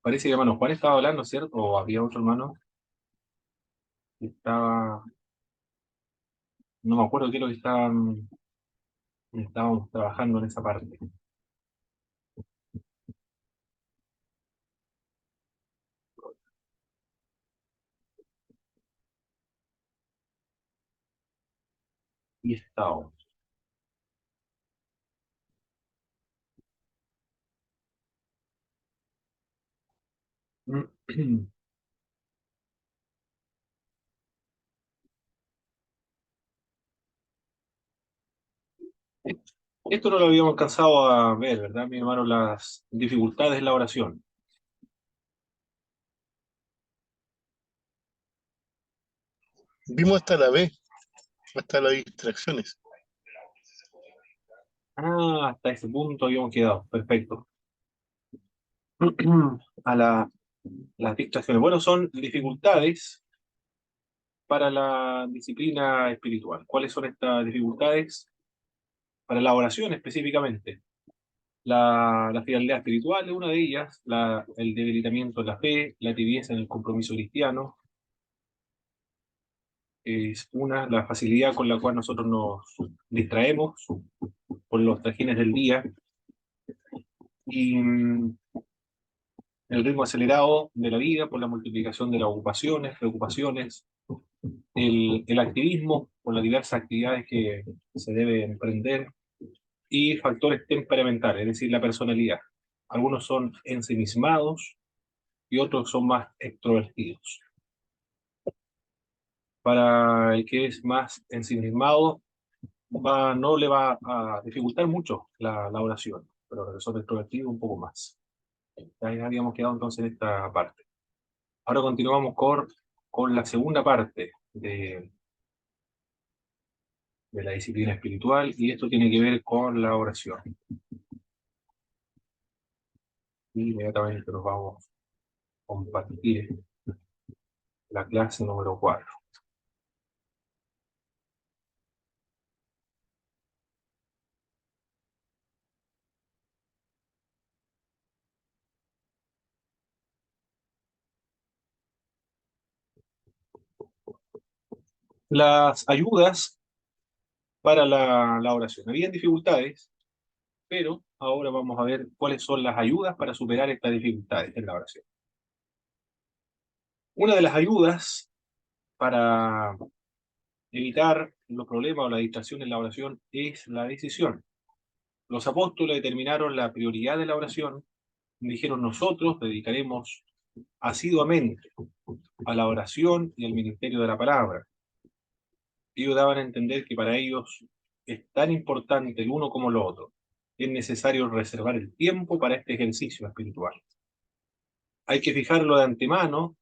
Parece que hermano Juan estaba hablando, ¿cierto? O había otro hermano que estaba, no me acuerdo qué es lo que estábamos trabajando en esa parte. Y estábamos. Esto no lo habíamos alcanzado a ver, ¿verdad, mi hermano? Las dificultades en la oración. Vimos hasta la B, hasta las distracciones. Ah, hasta ese punto habíamos quedado. Perfecto. A las distracciones. Bueno, son dificultades para la disciplina espiritual. ¿Cuáles son estas dificultades? Para la oración específicamente. La frialdad espiritual es una de ellas, el debilitamiento de la fe, la tibieza en el compromiso cristiano, es una, la facilidad con la cual nosotros nos distraemos por los trajines del día y el ritmo acelerado de la vida por la multiplicación de las ocupaciones, preocupaciones, el activismo por las diversas actividades que se debe emprender y factores temperamentales, es decir, la personalidad. Algunos son ensimismados y otros son más extrovertidos. Para el que es más ensimismado, no le va a dificultar mucho la oración, pero el que son extrovertidos un poco más. Ahí habíamos quedado entonces en esta parte. Ahora continuamos con la segunda parte de la disciplina espiritual y esto tiene que ver con la oración. Y inmediatamente nos vamos a compartir la clase número 4. Las ayudas para la oración. Habían dificultades, pero ahora vamos a ver cuáles son las ayudas para superar estas dificultades en la oración. Una de las ayudas para evitar los problemas o la distracción en la oración es la decisión. Los apóstoles determinaron la prioridad de la oración, dijeron nosotros dedicaremos asiduamente a la oración y al ministerio de la palabra. Ellos daban a entender que para ellos es tan importante el uno como lo otro. Es necesario reservar el tiempo para este ejercicio espiritual. Hay que fijarlo de antemano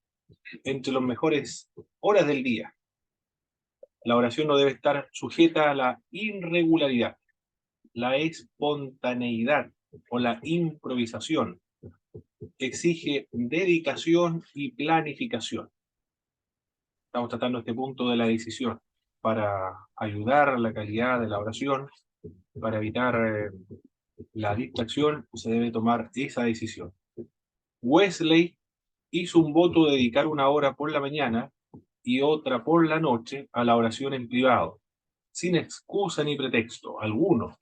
entre las mejores horas del día. La oración no debe estar sujeta a la irregularidad, la espontaneidad o la improvisación. Exige dedicación y planificación. Estamos tratando este punto de la decisión para ayudar a la calidad de la oración, para evitar la distracción, se debe tomar esa decisión. Wesley hizo un voto de dedicar una hora por la mañana y otra por la noche a la oración en privado, sin excusa ni pretexto alguno,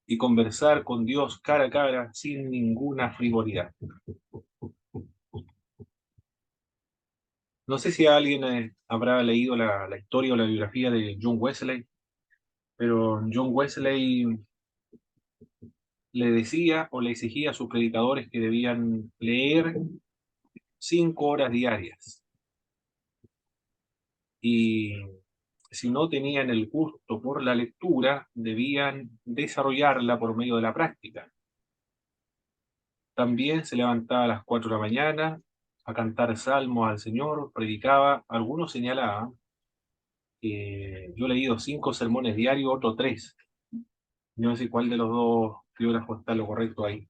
y conversar con Dios cara a cara sin ninguna frivolidad. No sé si alguien habrá leído la historia o la biografía de John Wesley, pero John Wesley le decía o le exigía a sus predicadores que debían leer 5 horas diarias. Y si no tenían el gusto por la lectura, debían desarrollarla por medio de la práctica. También se levantaba a las 4 de la mañana a cantar salmos al Señor, predicaba. Algunos señalaban que yo he leído 5 sermones diarios, otros 3. Yo no sé cuál de los dos biógrafos está lo correcto ahí,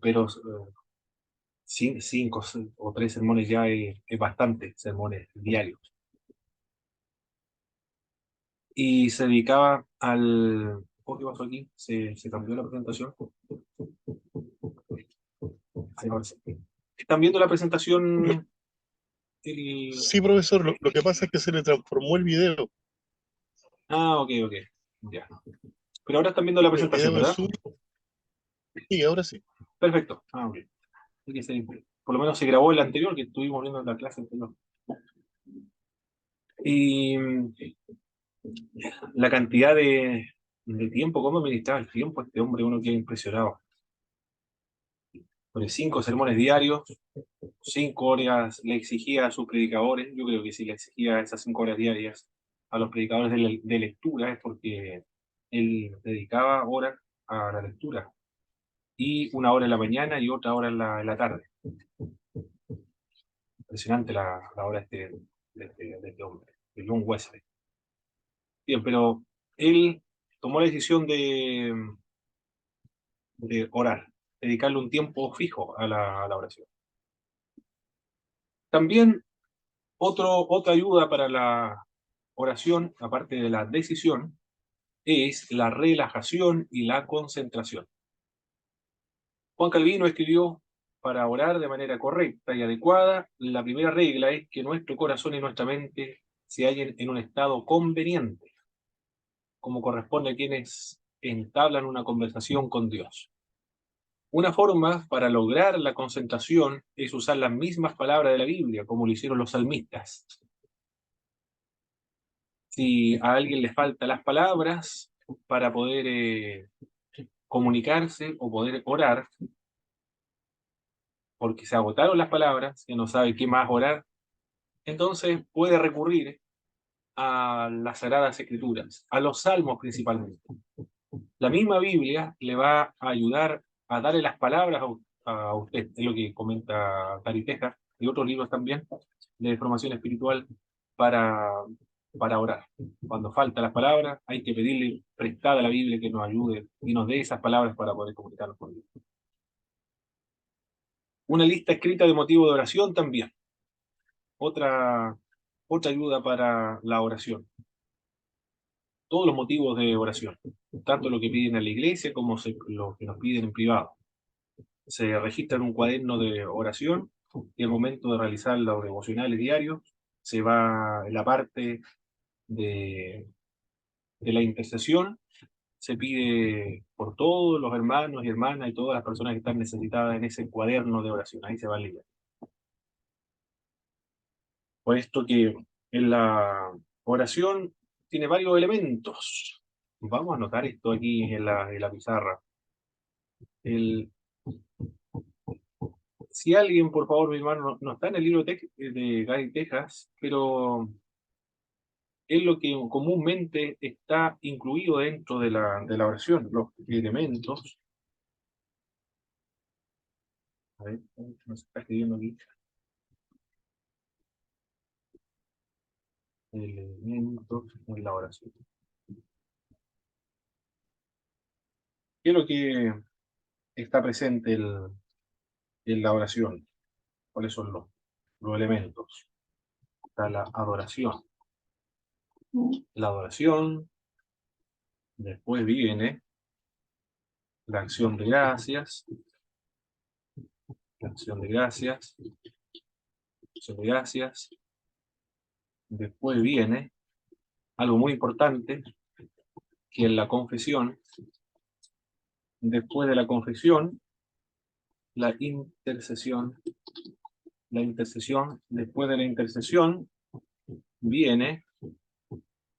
pero 5 o 3 sermones ya es bastante, sermones diarios. Y se dedicaba al... ¿Qué pasó aquí? ¿Se cambió la presentación? Ahí va. ¿Están viendo la presentación? Sí, profesor, lo que pasa es que se le transformó el video. Ah, ok, ok. Ya. Pero ahora están viendo la El presentación, video de ¿verdad? Zoom, sí, ahora sí. Perfecto. Ah, ok. Por lo menos se grabó el anterior que estuvimos viendo en la clase anterior. Y la cantidad de tiempo, cómo administraba el tiempo este hombre, uno queda impresionado. Con 5 sermones diarios, 5 horas le exigía a sus predicadores. Yo creo que si le exigía esas 5 horas diarias a los predicadores de lectura es porque él dedicaba horas a la lectura. Y 1 hora en la mañana y otra hora en la tarde. Impresionante la hora de este hombre, de John Wesley. Bien, pero él tomó la decisión de orar, dedicarle un tiempo fijo a la oración. También otra ayuda para la oración, aparte de la decisión, es la relajación y la concentración. Juan Calvino escribió: para orar de manera correcta y adecuada, la primera regla es que nuestro corazón y nuestra mente se hallen en un estado conveniente, como corresponde a quienes entablan una conversación con Dios. Una forma para lograr la concentración es usar las mismas palabras de la Biblia, como lo hicieron los salmistas. Si a alguien le faltan las palabras para poder comunicarse o poder orar, porque se agotaron las palabras, que no sabe qué más orar, entonces puede recurrir a las Sagradas Escrituras, a los Salmos principalmente. La misma Biblia le va a ayudar a darle las palabras a usted, es lo que comenta Gary Tejas, y otros libros también de formación espiritual para, para orar. Cuando faltan las palabras, hay que pedirle prestada a la Biblia que nos ayude y nos dé esas palabras para poder comunicarnos con Dios. Una lista escrita de motivos de oración también. Otra, otra ayuda para la oración. Todos los motivos de oración, tanto lo que piden a la iglesia como lo que nos piden en privado. Se registra en un cuaderno de oración y al momento de realizar los devocionales diarios se va en la parte de la intercesión, se pide por todos los hermanos y hermanas y todas las personas que están necesitadas en ese cuaderno de oración. Ahí se va a leer. Puesto que en la oración tiene varios elementos. Vamos a anotar esto aquí en la pizarra. Si alguien, por favor, mi hermano, no está en el libro de Gary Tejas, pero es lo que comúnmente está incluido dentro de la oración, los elementos. A ver, no se está escribiendo aquí. Elementos en la oración. ¿Qué es lo que está presente en la oración? ¿Cuáles son los elementos? Está la adoración. La adoración, después viene la acción de gracias, la acción de gracias, acción de gracias. Después viene algo muy importante, que es la confesión. Después de la confesión, la intercesión. La intercesión. Después de la intercesión viene,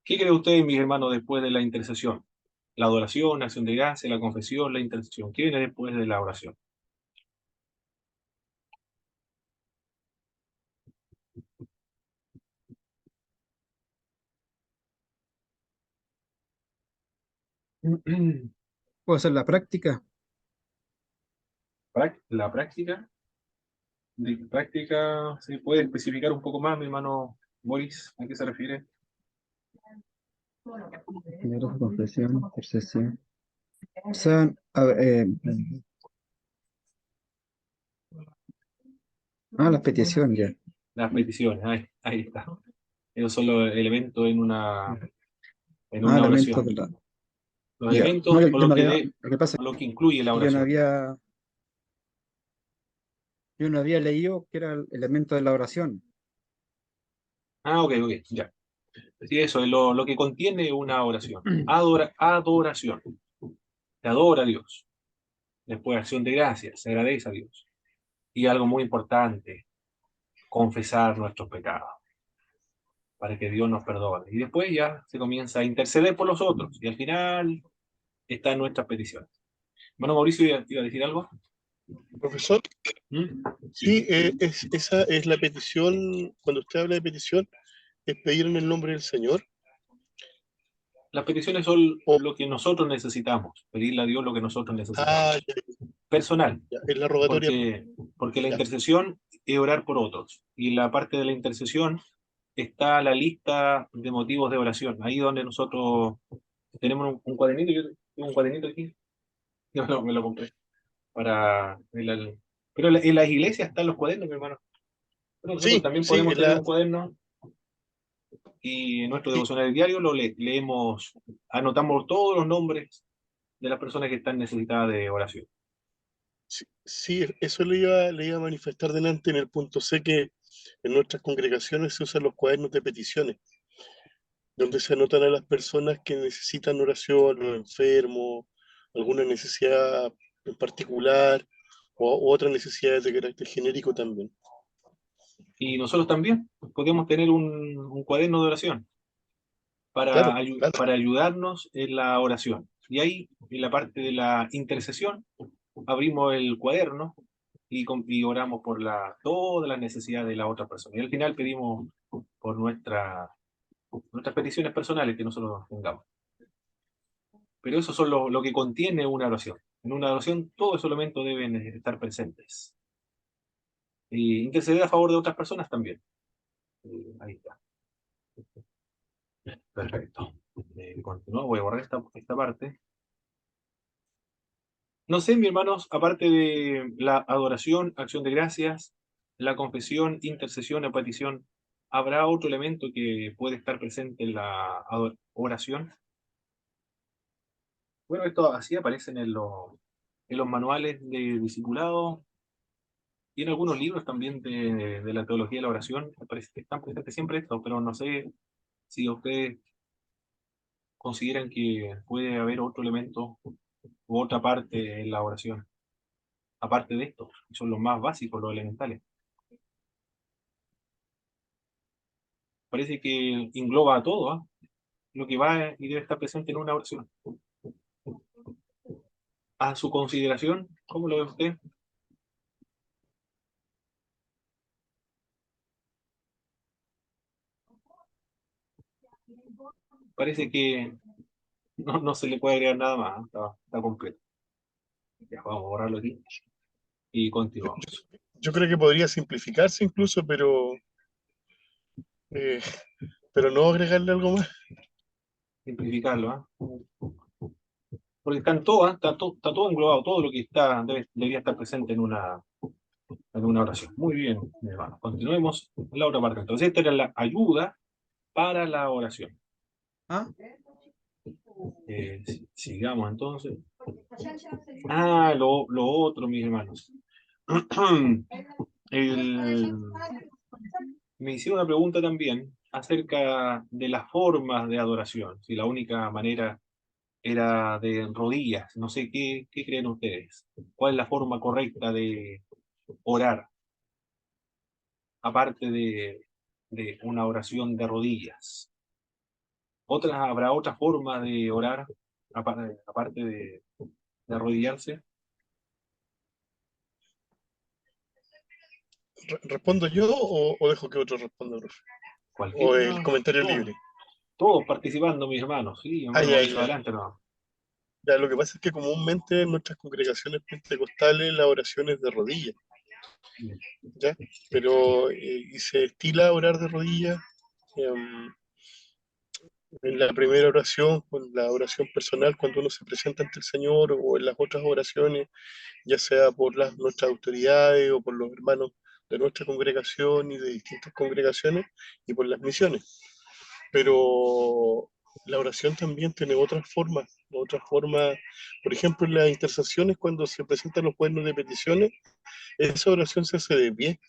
¿qué cree usted, mis hermanos, después de la intercesión? La adoración, la acción de gracia, la confesión, la intercesión. ¿Qué viene después de la oración? Puedo hacer la práctica. La práctica. De práctica, ¿se puede especificar un poco más, mi hermano Boris? ¿A qué se refiere? Primero confesión, intercesión. O sea, las peticiones ya. Las peticiones, ahí está. Esos son los elementos en una Elementos oración. de la. Los Ya. No, elementos o yo lo no que, había. Lo que pasa o lo que incluye la es que yo no oración. había. Yo no había leído que era el elemento de la oración. Ah, ok, ok, ya. Sí, eso es lo que contiene una oración. Adoración. Se adora a Dios. Después, acción de gracias. Se agradece a Dios. Y algo muy importante, confesar nuestros pecados para que Dios nos perdone. Y después ya se comienza a interceder por los otros. Y al final están nuestras peticiones. Bueno, Mauricio, ¿iba a decir algo? Profesor, ¿Mm? sí, esa es la petición, cuando usted habla de petición, es pedir en el nombre del Señor, Las peticiones son o, lo que nosotros necesitamos, pedirle a Dios lo que nosotros necesitamos. ah, ya, Personal, ya, es la rogatoria, porque la ya, intercesión es orar por otros. Y la parte de la intercesión está la lista de motivos de oración. Ahí donde nosotros tenemos un cuadernito, yo tengo un cuadernito aquí, yo me lo compré. Pero en las iglesias están los cuadernos, mi hermano. Pero nosotros sí, también sí, podemos es tener la, un cuaderno y en nuestro y- devocional diario leemos, anotamos todos los nombres de las personas que están necesitadas de oración. sí, sí, eso le iba a manifestar delante en el punto C, que en nuestras congregaciones se usan los cuadernos de peticiones, donde se anotan a las personas que necesitan oración, los enfermos, alguna necesidad en particular, o otras necesidades de carácter genérico también. Y nosotros también podemos tener un cuaderno de oración Claro, claro. para ayudarnos en la oración. Y ahí, en la parte de la intercesión, abrimos el cuaderno y oramos por todas las necesidades de la otra persona. Y al final pedimos por nuestras peticiones personales que nosotros tengamos. Pero eso son lo que contiene una oración. En una oración todos esos elementos deben estar presentes. Y interceder a favor de otras personas también. Ahí está. Perfecto. Continúo, voy a borrar esta parte. No sé, mis hermanos, aparte de la adoración, acción de gracias, la confesión, intercesión o petición, ¿habrá otro elemento que puede estar presente en la oración? Bueno, esto así aparece en los manuales de discipulado y en algunos libros también de la teología de la oración. Aparece que están presentes siempre esto, pero no sé si ustedes consideran que puede haber otro elemento u otra parte en la oración, aparte de esto, que son los más básicos, los elementales. Parece que engloba a todo, ¿ah? Lo que va y debe estar presente en una oración. A su consideración, ¿cómo lo ve usted? Parece que no se le puede agregar nada más, ¿ah? Está completo. Ya, vamos a borrarlo aquí y Yo, continuamos. yo creo que podría simplificarse incluso, eh, pero no agregarle algo más. Simplificarlo, ¿ah? Porque están todas, está todo englobado, todo lo que debería estar presente en una oración. Muy bien, mi hermano. Continuemos la otra parte. Entonces, esta era la ayuda para la oración. Ah, Sigamos entonces. Ah, lo otro, mis hermanos. El- Me hicieron una pregunta también acerca de las formas de adoración. Si la única manera era de rodillas. No sé, ¿qué creen ustedes? ¿Cuál es la forma correcta de orar, aparte de una oración de rodillas? ¿Habrá otra forma de orar, aparte de arrodillarse? ¿Respondo yo o dejo que otro responda, profe? O el Cualquiera, comentario todos, libre. todos participando, mis hermanos. Sí, Ah, hermano ya, Mauricio, ya. adelante, no. Ya, lo que pasa es que comúnmente en nuestras congregaciones pentecostales la oración es de rodillas, ¿ya? Pero y se estila orar de rodillas em, en la primera oración, con la oración personal, cuando uno se presenta ante el Señor, o en las otras oraciones, ya sea por nuestras autoridades o por los hermanos de nuestra congregación y de distintas congregaciones y por las misiones. Pero la oración también tiene otras formas, por ejemplo, en las intercesiones, cuando se presentan los cuadernos de peticiones, esa oración se hace de pie,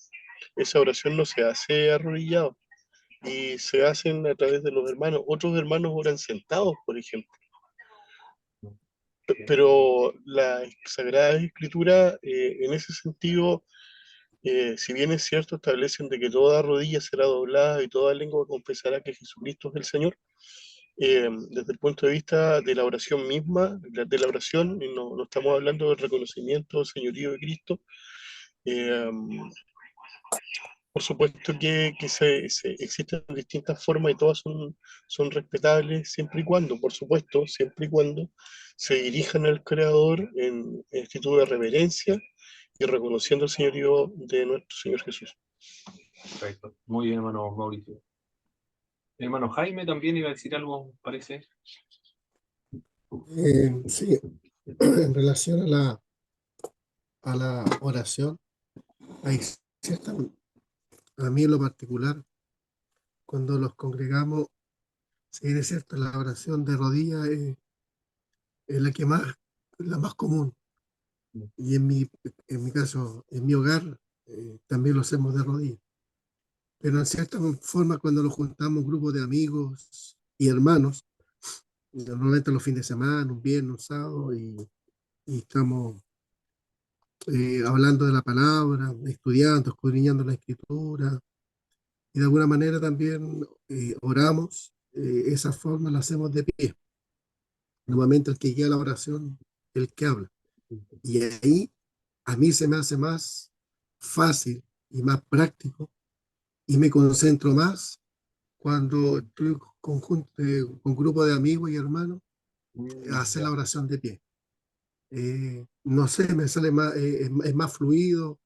esa oración no se hace arrodillado y se hacen a través de los hermanos. Otros hermanos oran sentados, por ejemplo. Pero la Sagrada Escritura, en ese sentido, si bien es cierto, establecen de que toda rodilla será doblada y toda lengua confesará que Jesucristo es el Señor, desde el punto de vista de la oración misma, de la oración, y no estamos hablando del reconocimiento del señorío de Cristo, eh, por supuesto que existen distintas formas y todas son respetables siempre y cuando, por supuesto, siempre y cuando se dirijan al Creador en actitud de reverencia y reconociendo el señorío de nuestro Señor Jesús. Perfecto. Muy bien, hermano Mauricio. Hermano Jaime también iba a decir algo, parece. Sí, en relación a la oración, hay cierta, a mí en lo particular, cuando los congregamos, si bien es cierto, la oración de rodillas es la más común. Y en mi caso, en mi hogar, también lo hacemos de rodillas. Pero en cierta forma, cuando nos juntamos un grupo de amigos y hermanos, normalmente los fines de semana, un viernes, un sábado, y estamos hablando de la palabra, estudiando, escudriñando la escritura, y de alguna manera también oramos, esa forma la hacemos de pie. Normalmente el que guía la oración, el que habla. Y ahí a mí se me hace más fácil y más práctico y me concentro más cuando estoy con grupo de amigos y hermanos a hacer la oración de pie. No sé, me sale más, es más fluido,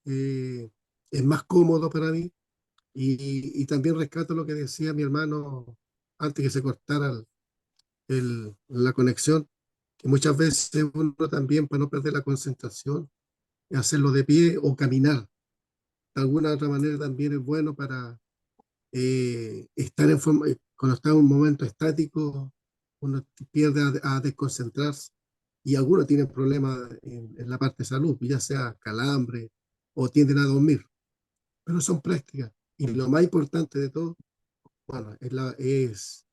eh, es más cómodo para mí y también rescato lo que decía mi hermano antes que se cortara la conexión, que muchas veces uno también para no perder la concentración, hacerlo de pie o caminar. De alguna otra manera también es bueno para estar en forma, cuando está en un momento estático, uno pierde a desconcentrarse y algunos tienen problemas en la parte de salud, ya sea calambre o tienden a dormir, pero son prácticas. Y lo más importante de todo, bueno, es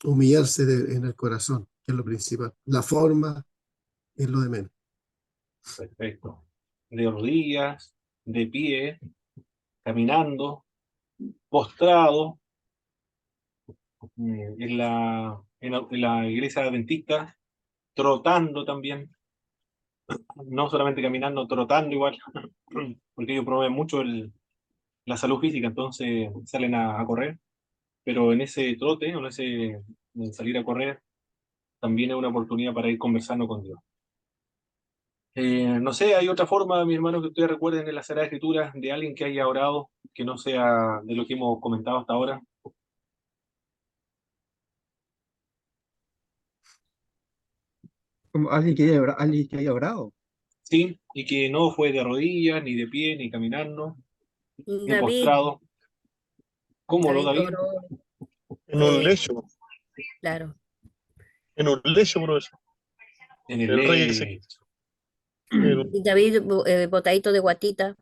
humillarse en el corazón, que es lo principal. La forma es lo de menos. Perfecto. De rodillas, de pie, caminando, postrado, en la iglesia adventista, trotando también, no solamente caminando, trotando igual, porque ellos promueven mucho la salud física, entonces salen a correr, pero en ese trote, o en salir a correr, también es una oportunidad para ir conversando con Dios. No sé, hay otra forma, mi hermano, que ustedes recuerden en la Sagrada Escritura de alguien que haya orado, que no sea de lo que hemos comentado hasta ahora. Como alguien que haya orado. Sí, y que no fue de rodillas, ni de pie, ni caminando, ni David, postrado. ¿Cómo lo, David David? oró, En un eh, lecho, claro. profesor. En el El rey Ezequiel. lecho. Y David botadito de guatita,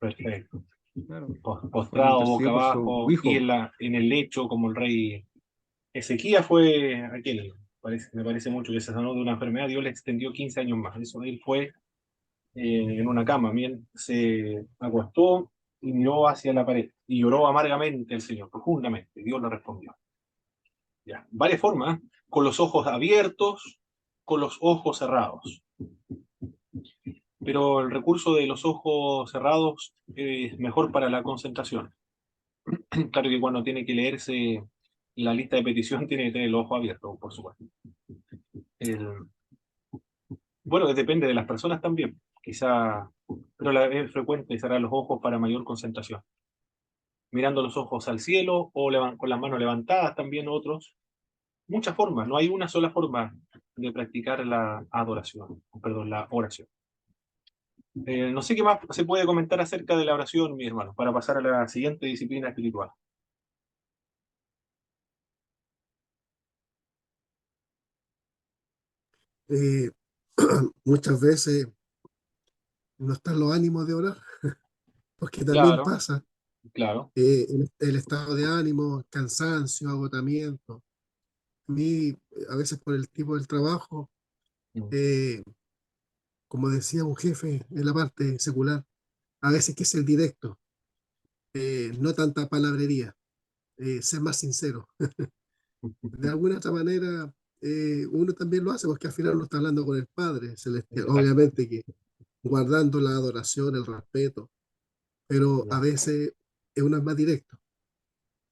Perfecto. Claro, cuando Postrado, boca intercedió por su abajo, y hijo. en el lecho, como el rey Ezequías fue aquel. Me parece mucho que se sanó de una enfermedad. Dios le extendió 15 años más. Eso él fue en una cama. Bien, se acostó y miró hacia la pared y lloró amargamente el Señor, profundamente. Dios le respondió. Ya. Varias formas, ¿eh? Con los ojos abiertos, con los ojos cerrados. Pero el recurso de los ojos cerrados es mejor para la concentración. Claro que cuando tiene que leerse la lista de petición tiene que tener el ojo abierto, por supuesto. El- bueno, depende de las personas también, quizá, pero es frecuente cerrar los ojos para mayor concentración. Mirando los ojos al cielo o con las manos levantadas también otros. Muchas formas, no hay una sola forma de practicar la adoración, perdón, la oración. No sé qué más se puede comentar acerca de la oración, mi hermano, para pasar a la siguiente disciplina espiritual. Eh, Muchas veces no están los ánimos de orar, porque también Claro, pasa claro. el estado de ánimo, cansancio, agotamiento. A mí, a veces por el tipo del trabajo, Mm, eh, como decía un jefe en la parte secular, a veces que es el directo, no tanta palabrería, ser más sincero. De alguna otra manera, uno también lo hace porque al final uno está hablando con el Padre Celestial, exacto. obviamente que guardando la adoración, el respeto, pero a Ya. veces uno es más directo.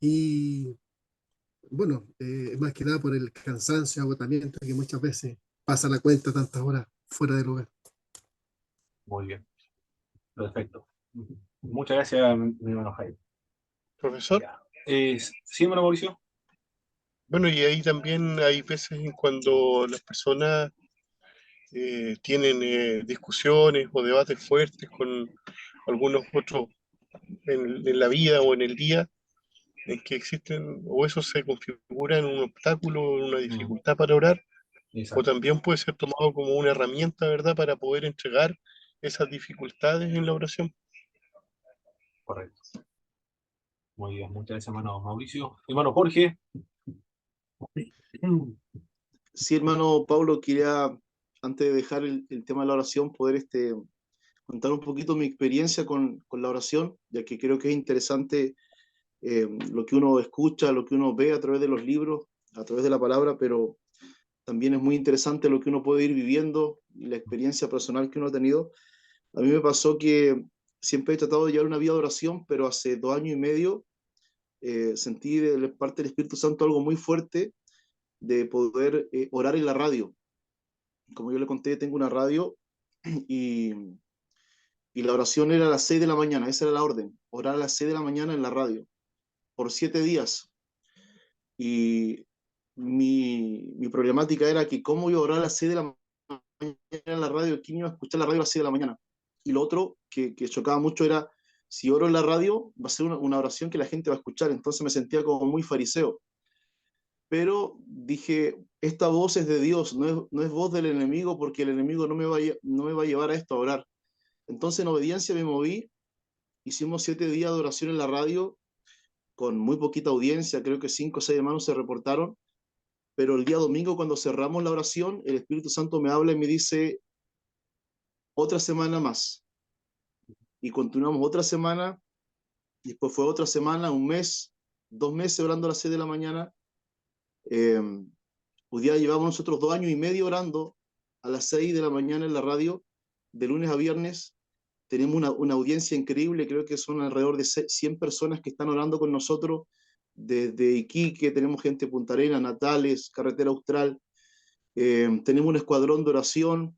Y bueno, más que nada por el cansancio, agotamiento que muchas veces pasa la cuenta tantas horas fuera del lugar. Muy bien. Perfecto. Muchas gracias, mi hermano Jaime. Profesor. Ya. ¿Sí, hermano Mauricio? Bueno, y ahí también hay veces en cuando las personas tienen discusiones o debates fuertes con algunos otros en la vida o en el día, en que existen, o eso se configura en un obstáculo, en una Mm, dificultad para orar, o exacto. también puede ser tomado como una herramienta, ¿verdad?, para poder entregar esas dificultades en la oración. Correcto. Muy bien. Muchas gracias, hermano Mauricio. Hermano Jorge. Mm, Sí, hermano Pablo, quería, antes de dejar el tema de la oración, poder contar un poquito mi experiencia con la oración, ya que creo que es interesante lo que uno escucha, lo que uno ve a través de los libros, a través de la palabra, pero también es muy interesante lo que uno puede ir viviendo y la experiencia personal que uno ha tenido. A mí me pasó que siempre he tratado de llevar una vida de oración, pero hace 2 años y medio sentí de parte del Espíritu Santo algo muy fuerte de poder orar en la radio. Como yo le conté, tengo una radio y, y la oración era a las 6 de la mañana, esa era la orden, orar a las 6 de la mañana en la radio, por 7 días. Y mi problemática era que cómo iba a orar a las 6 de la mañana en la radio, quién iba a escuchar la radio a las 6 de la mañana. Y lo otro que chocaba mucho era, si oro en la radio, va a ser una oración que la gente va a escuchar, entonces me sentía como muy fariseo. Pero dije, esta voz es de Dios, no es voz del enemigo, porque el enemigo no me va a llevar a esto a orar. Entonces en obediencia me moví, hicimos 7 días de oración en la radio, con muy poquita audiencia, creo que 5 o 6 hermanos se reportaron, pero el día domingo cuando cerramos la oración, el Espíritu Santo me habla y me dice, otra semana más. Y continuamos otra semana, y después fue otra semana, un mes, 2 meses orando a las 6 de la mañana. Eh, Hoy día llevamos nosotros 2 años y medio orando a las 6 de la mañana en la radio, de lunes a viernes. Tenemos una audiencia increíble, creo que son alrededor de 100 personas que están orando con nosotros. Desde Iquique, tenemos gente de Punta Arenas, Natales, Carretera Austral. Tenemos un escuadrón de oración,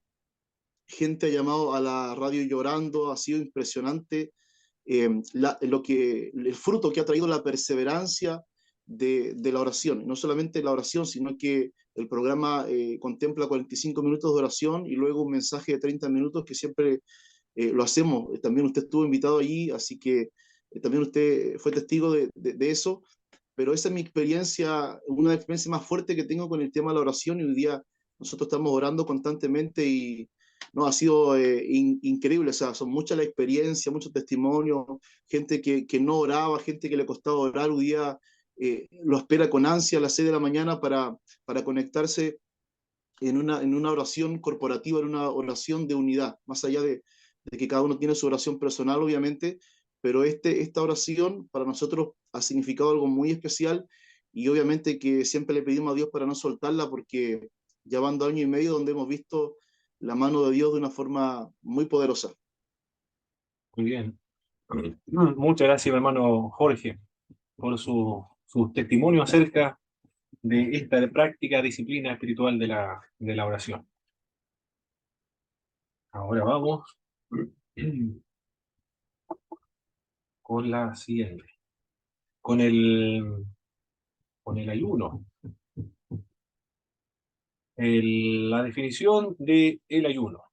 gente ha llamado a la radio llorando, ha sido impresionante el fruto que ha traído la perseverancia de la oración. No solamente la oración, sino que el programa contempla 45 minutos de oración y luego un mensaje de 30 minutos que siempre lo hacemos. También usted estuvo invitado allí, así que también usted fue testigo de eso. Pero esa es mi experiencia, una experiencia más fuerte que tengo con el tema de la oración, y hoy día nosotros estamos orando constantemente y no, ha sido increíble. O sea, son muchas las experiencias, muchos testimonios, gente que no oraba, gente que le costaba orar, hoy día lo espera con ansia a las 6 de la mañana para conectarse en una oración corporativa, en una oración de unidad, más allá de que cada uno tiene su oración personal, obviamente, pero esta oración para nosotros ha significado algo muy especial, y obviamente que siempre le pedimos a Dios para no soltarla, porque ya van 2 años y medio donde hemos visto la mano de Dios de una forma muy poderosa. muy bien. Muchas gracias, mi hermano Jorge, por su testimonio acerca de esta práctica disciplina espiritual de la oración. Ahora vamos con la siguiente, con el ayuno. La definición del ayuno.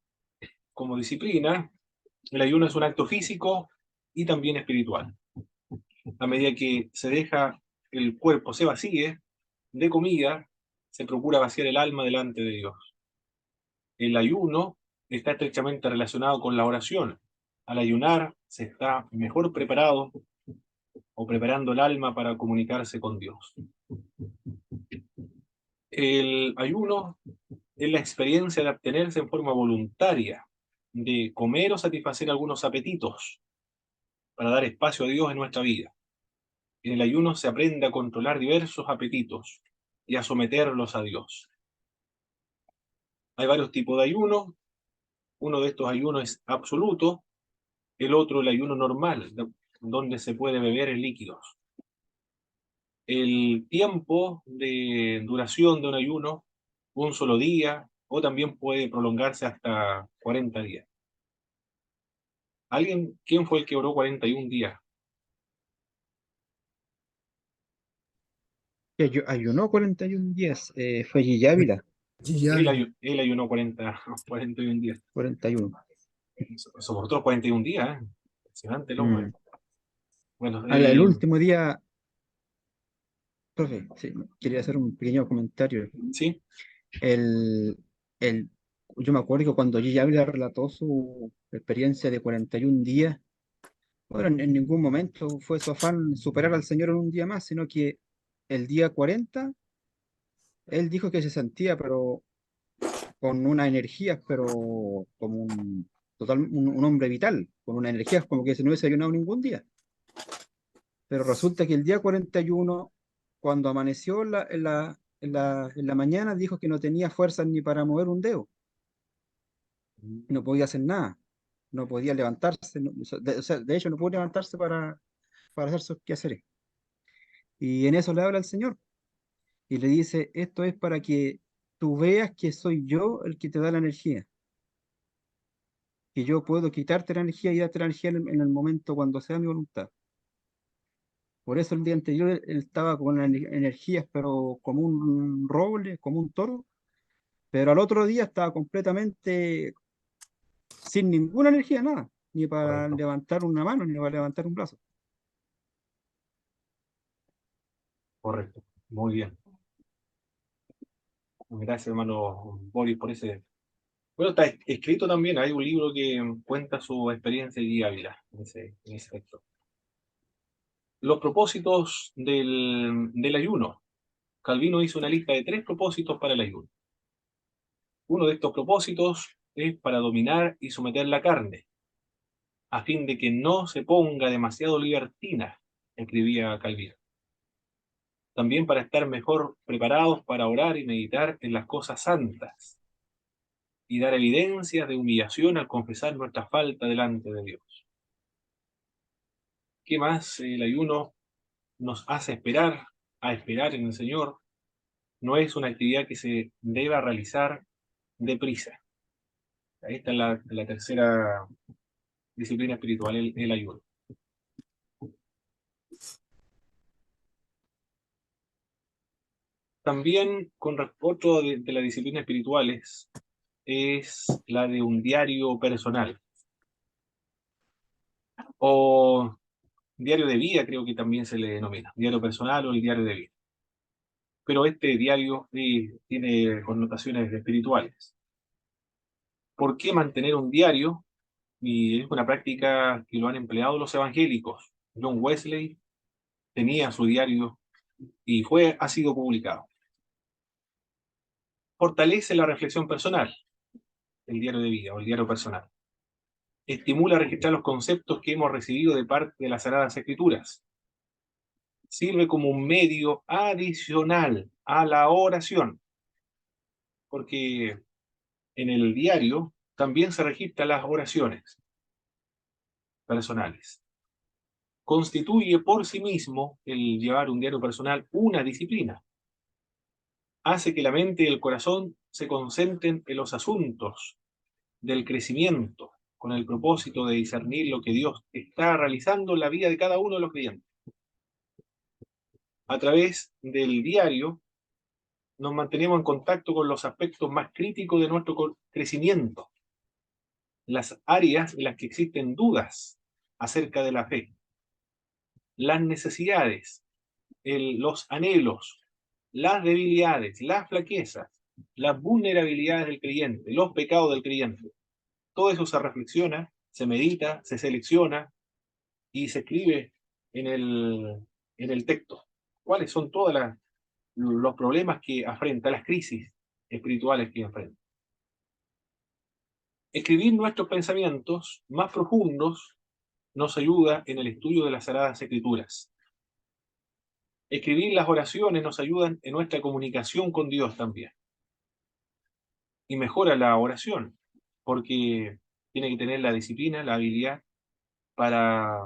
Como disciplina, el ayuno es un acto físico y también espiritual. A medida que se deja el cuerpo se vacíe de comida, se procura vaciar el alma delante de Dios. El ayuno está estrechamente relacionado con la oración. Al ayunar se está mejor preparado o preparando el alma para comunicarse con Dios. El ayuno es la experiencia de abstenerse en forma voluntaria de comer o satisfacer algunos apetitos para dar espacio a Dios en nuestra vida. En el ayuno se aprende a controlar diversos apetitos y a someterlos a Dios. Hay varios tipos de ayuno. Uno de estos ayunos es absoluto, el otro el ayuno normal, donde se puede beber en líquidos. El tiempo de duración de un ayuno, un solo día, o también puede prolongarse hasta 40 días. ¿Quién fue el que oró 41 días? Ayunó 41 días, fue Gigi Ávila, Él ayunó 41 días. 41. Soportó 41 días, ¿eh? Impresionante el hombre. Bueno, El último día, profe, sí, quería hacer un pequeño comentario. sí, El, el, yo me acuerdo que cuando Gigi Ávila relató su experiencia de 41 días, bueno, en ningún momento fue su afán superar al Señor en un día más, sino que el día 40, él dijo que se sentía, pero con una energía, pero como un hombre vital, con una energía como que si no hubiese ayunado ningún día. Pero resulta que el día 41, cuando amaneció en la mañana, dijo que no tenía fuerzas ni para mover un dedo, no podía hacer nada, no podía levantarse, o sea, de hecho no pudo levantarse para hacer sus quehaceres. Y en eso le habla el Señor y le dice, esto es para que tú veas que soy yo el que te da la energía, que yo puedo quitarte la energía y darte la energía en el momento cuando sea mi voluntad. Por eso el día anterior él estaba con energías, pero como un roble, como un toro, pero al otro día estaba completamente sin ninguna energía, nada, ni para correcto, levantar una mano, ni para levantar un brazo. correcto. Muy bien. Gracias, hermano Boris, por ese. Bueno, está escrito también, hay un libro que cuenta su experiencia de Ávila en ese aspecto. Los propósitos del ayuno. Calvino hizo una lista de 3 propósitos para el ayuno. Uno de estos propósitos es para dominar y someter la carne, a fin de que no se ponga demasiado libertina, escribía Calvino. También para estar mejor preparados para orar y meditar en las cosas santas y dar evidencias de humillación al confesar nuestra falta delante de Dios. ¿Qué más? El ayuno nos hace esperar, a esperar en el Señor. No es una actividad que se deba realizar deprisa. Esta es la tercera disciplina espiritual, el ayuno. También con respecto de las disciplinas espirituales es la de un diario personal o diario de vida, creo que también se le denomina, diario personal o el diario de vida. Pero este diario tiene connotaciones espirituales. ¿Por qué mantener un diario? Y es una práctica que lo han empleado los evangélicos. John Wesley tenía su diario y ha sido publicado. Fortalece la reflexión personal, el diario de vida o el diario personal. Estimula a registrar los conceptos que hemos recibido de parte de las Sagradas Escrituras. Sirve como un medio adicional a la oración, porque en el diario también se registran las oraciones personales. Constituye por sí mismo el llevar un diario personal una disciplina. Hace que la mente y el corazón se concentren en los asuntos del crecimiento, con el propósito de discernir lo que Dios está realizando en la vida de cada uno de los creyentes. A través del diario nos mantenemos en contacto con los aspectos más críticos de nuestro crecimiento, las áreas en las que existen dudas acerca de la fe, las necesidades, los anhelos, las debilidades, las flaquezas, las vulnerabilidades del creyente, los pecados del creyente. todo eso se reflexiona, se medita, se selecciona y se escribe en el texto. ¿Cuáles son todos los problemas que afrenta, las crisis espirituales que enfrenta? Escribir nuestros pensamientos más profundos nos ayuda en el estudio de las Sagradas Escrituras. Escribir las oraciones nos ayudan en nuestra comunicación con Dios también. Y mejora la oración, porque tiene que tener la disciplina, la habilidad para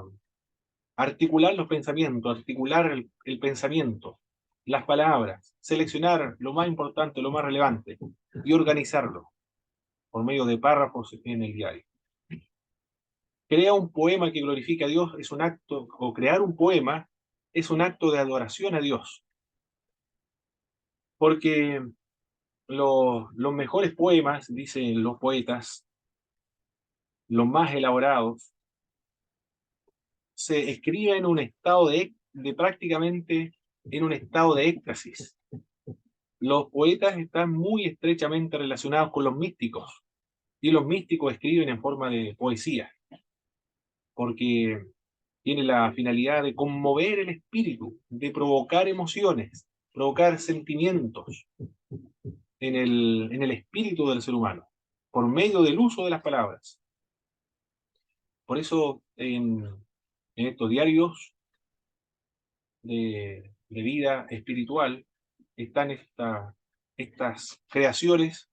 articular los pensamientos, articular el pensamiento, las palabras, seleccionar lo más importante, lo más relevante y organizarlo por medio de párrafos en el diario. Crea un poema que glorifica a Dios es un acto, o crear un poema es un acto de adoración a Dios. Porque los mejores poemas, dicen los poetas, los más elaborados, se escriben en un estado de prácticamente en un estado de éxtasis. Los poetas están muy estrechamente relacionados con los místicos, y los místicos escriben en forma de poesía, porque tiene la finalidad de conmover el espíritu, de provocar emociones, provocar sentimientos en el espíritu del ser humano, por medio del uso de las palabras. Por eso en estos diarios de vida espiritual están estas creaciones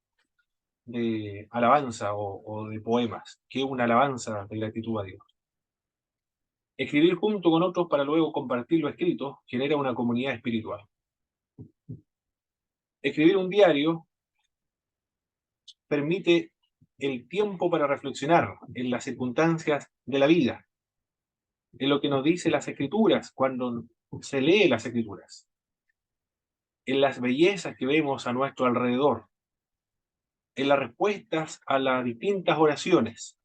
de alabanza o de poemas, que es una alabanza de gratitud a Dios. Escribir junto con otros para luego compartir lo escrito genera una comunidad espiritual. Escribir un diario permite el tiempo para reflexionar en las circunstancias de la vida, en lo que nos dice las Escrituras cuando se lee las Escrituras, en las bellezas que vemos a nuestro alrededor, en las respuestas a las distintas oraciones.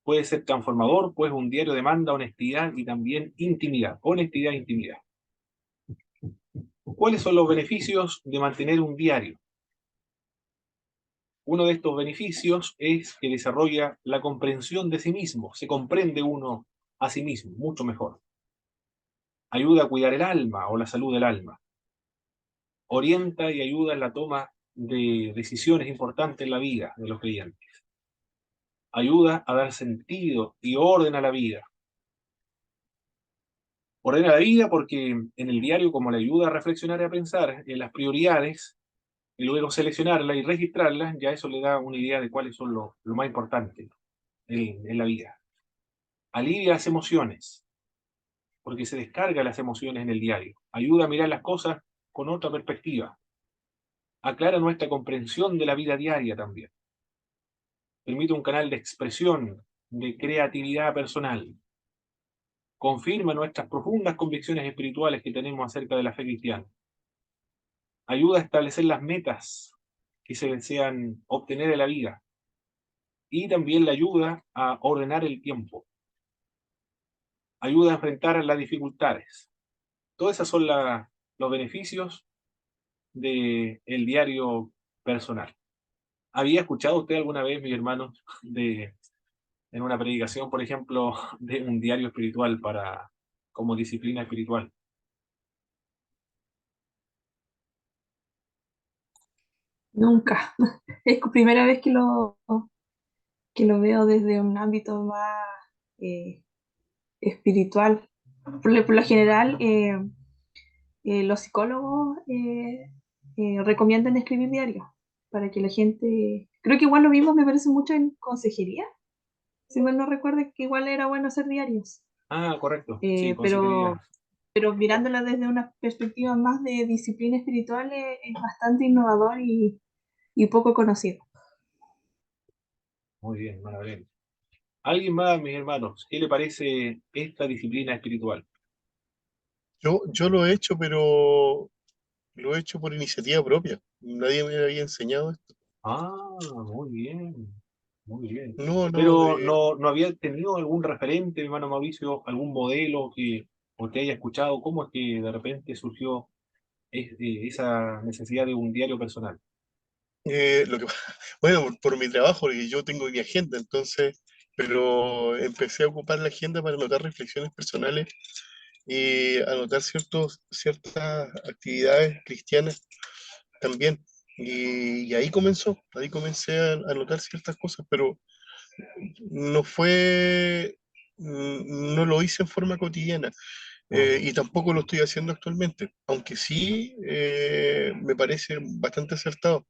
Puede ser transformador, pues un diario demanda honestidad y también intimidad. Honestidad e intimidad. ¿Cuáles son los beneficios de mantener un diario? Uno de estos beneficios es que desarrolla la comprensión de sí mismo. Se comprende uno a sí mismo mucho mejor. Ayuda a cuidar el alma o la salud del alma. Orienta y ayuda en la toma de decisiones importantes en la vida de los creyentes. Ayuda a dar sentido y orden a la vida. Ordena la vida porque en el diario, como le ayuda a reflexionar y a pensar en las prioridades, y luego seleccionarlas y registrarlas, ya eso le da una idea de cuáles son lo más importante en la vida. Alivia las emociones, porque se descarga las emociones en el diario. Ayuda a mirar las cosas con otra perspectiva. Aclara nuestra comprensión de la vida diaria también. Permite un canal de expresión, de creatividad personal. Confirma nuestras profundas convicciones espirituales que tenemos acerca de la fe cristiana. Ayuda a establecer las metas que se desean obtener en la vida. Y también le ayuda a ordenar el tiempo. Ayuda a enfrentar las dificultades. Todos esos son los beneficios del diario personal. ¿Había escuchado usted alguna vez, mi hermano, en una predicación, por ejemplo, de un diario espiritual como disciplina espiritual? Nunca. Es la primera vez que lo veo desde un ámbito más eh, espiritual. Por lo general, los psicólogos recomiendan escribir diarios para que la gente... Creo que igual lo mismo me parece mucho en consejería. Si mal no recuerdo, que igual era bueno hacer diarios. Ah, correcto. Sí, Eh, consejería. pero mirándola desde una perspectiva más de disciplina espiritual es bastante innovador y poco conocido. Muy bien, Manuel. ¿Alguien más, mis hermanos? ¿Qué le parece esta disciplina espiritual? Yo lo he hecho, pero lo he hecho por iniciativa propia. Nadie me había enseñado esto. Ah, muy bien, muy bien. No, no, Pero no había tenido algún referente, hermano Mauricio, algún modelo que usted haya escuchado. ¿Cómo es que de repente surgió esa necesidad de un diario personal? Lo que, bueno, por mi trabajo, porque yo tengo mi agenda, entonces, pero empecé a ocupar la agenda para anotar reflexiones personales y anotar ciertas actividades cristianas también. Y ahí comencé a anotar ciertas cosas, pero no fue, no lo hice en forma cotidiana. Y tampoco lo estoy haciendo actualmente, aunque sí me parece bastante acertado,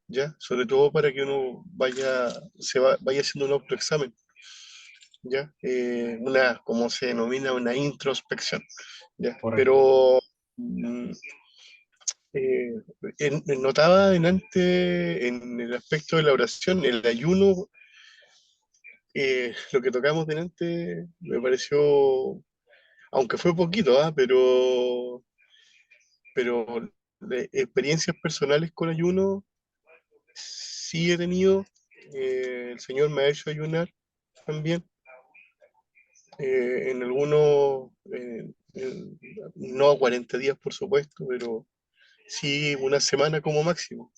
¿ya? Sobre todo para que uno vaya haciendo un autoexamen, ¿ya? Como se denomina, una introspección, ¿ya? Correcto. Pero eh, notaba en el aspecto de la oración, el ayuno, lo que tocamos delante me pareció, aunque fue poquito, ¿ah? Pero de experiencias personales con ayuno sí he tenido. El Señor me ha hecho ayunar también. En algunos, no a 40 días, por supuesto, pero sí una semana como máximo.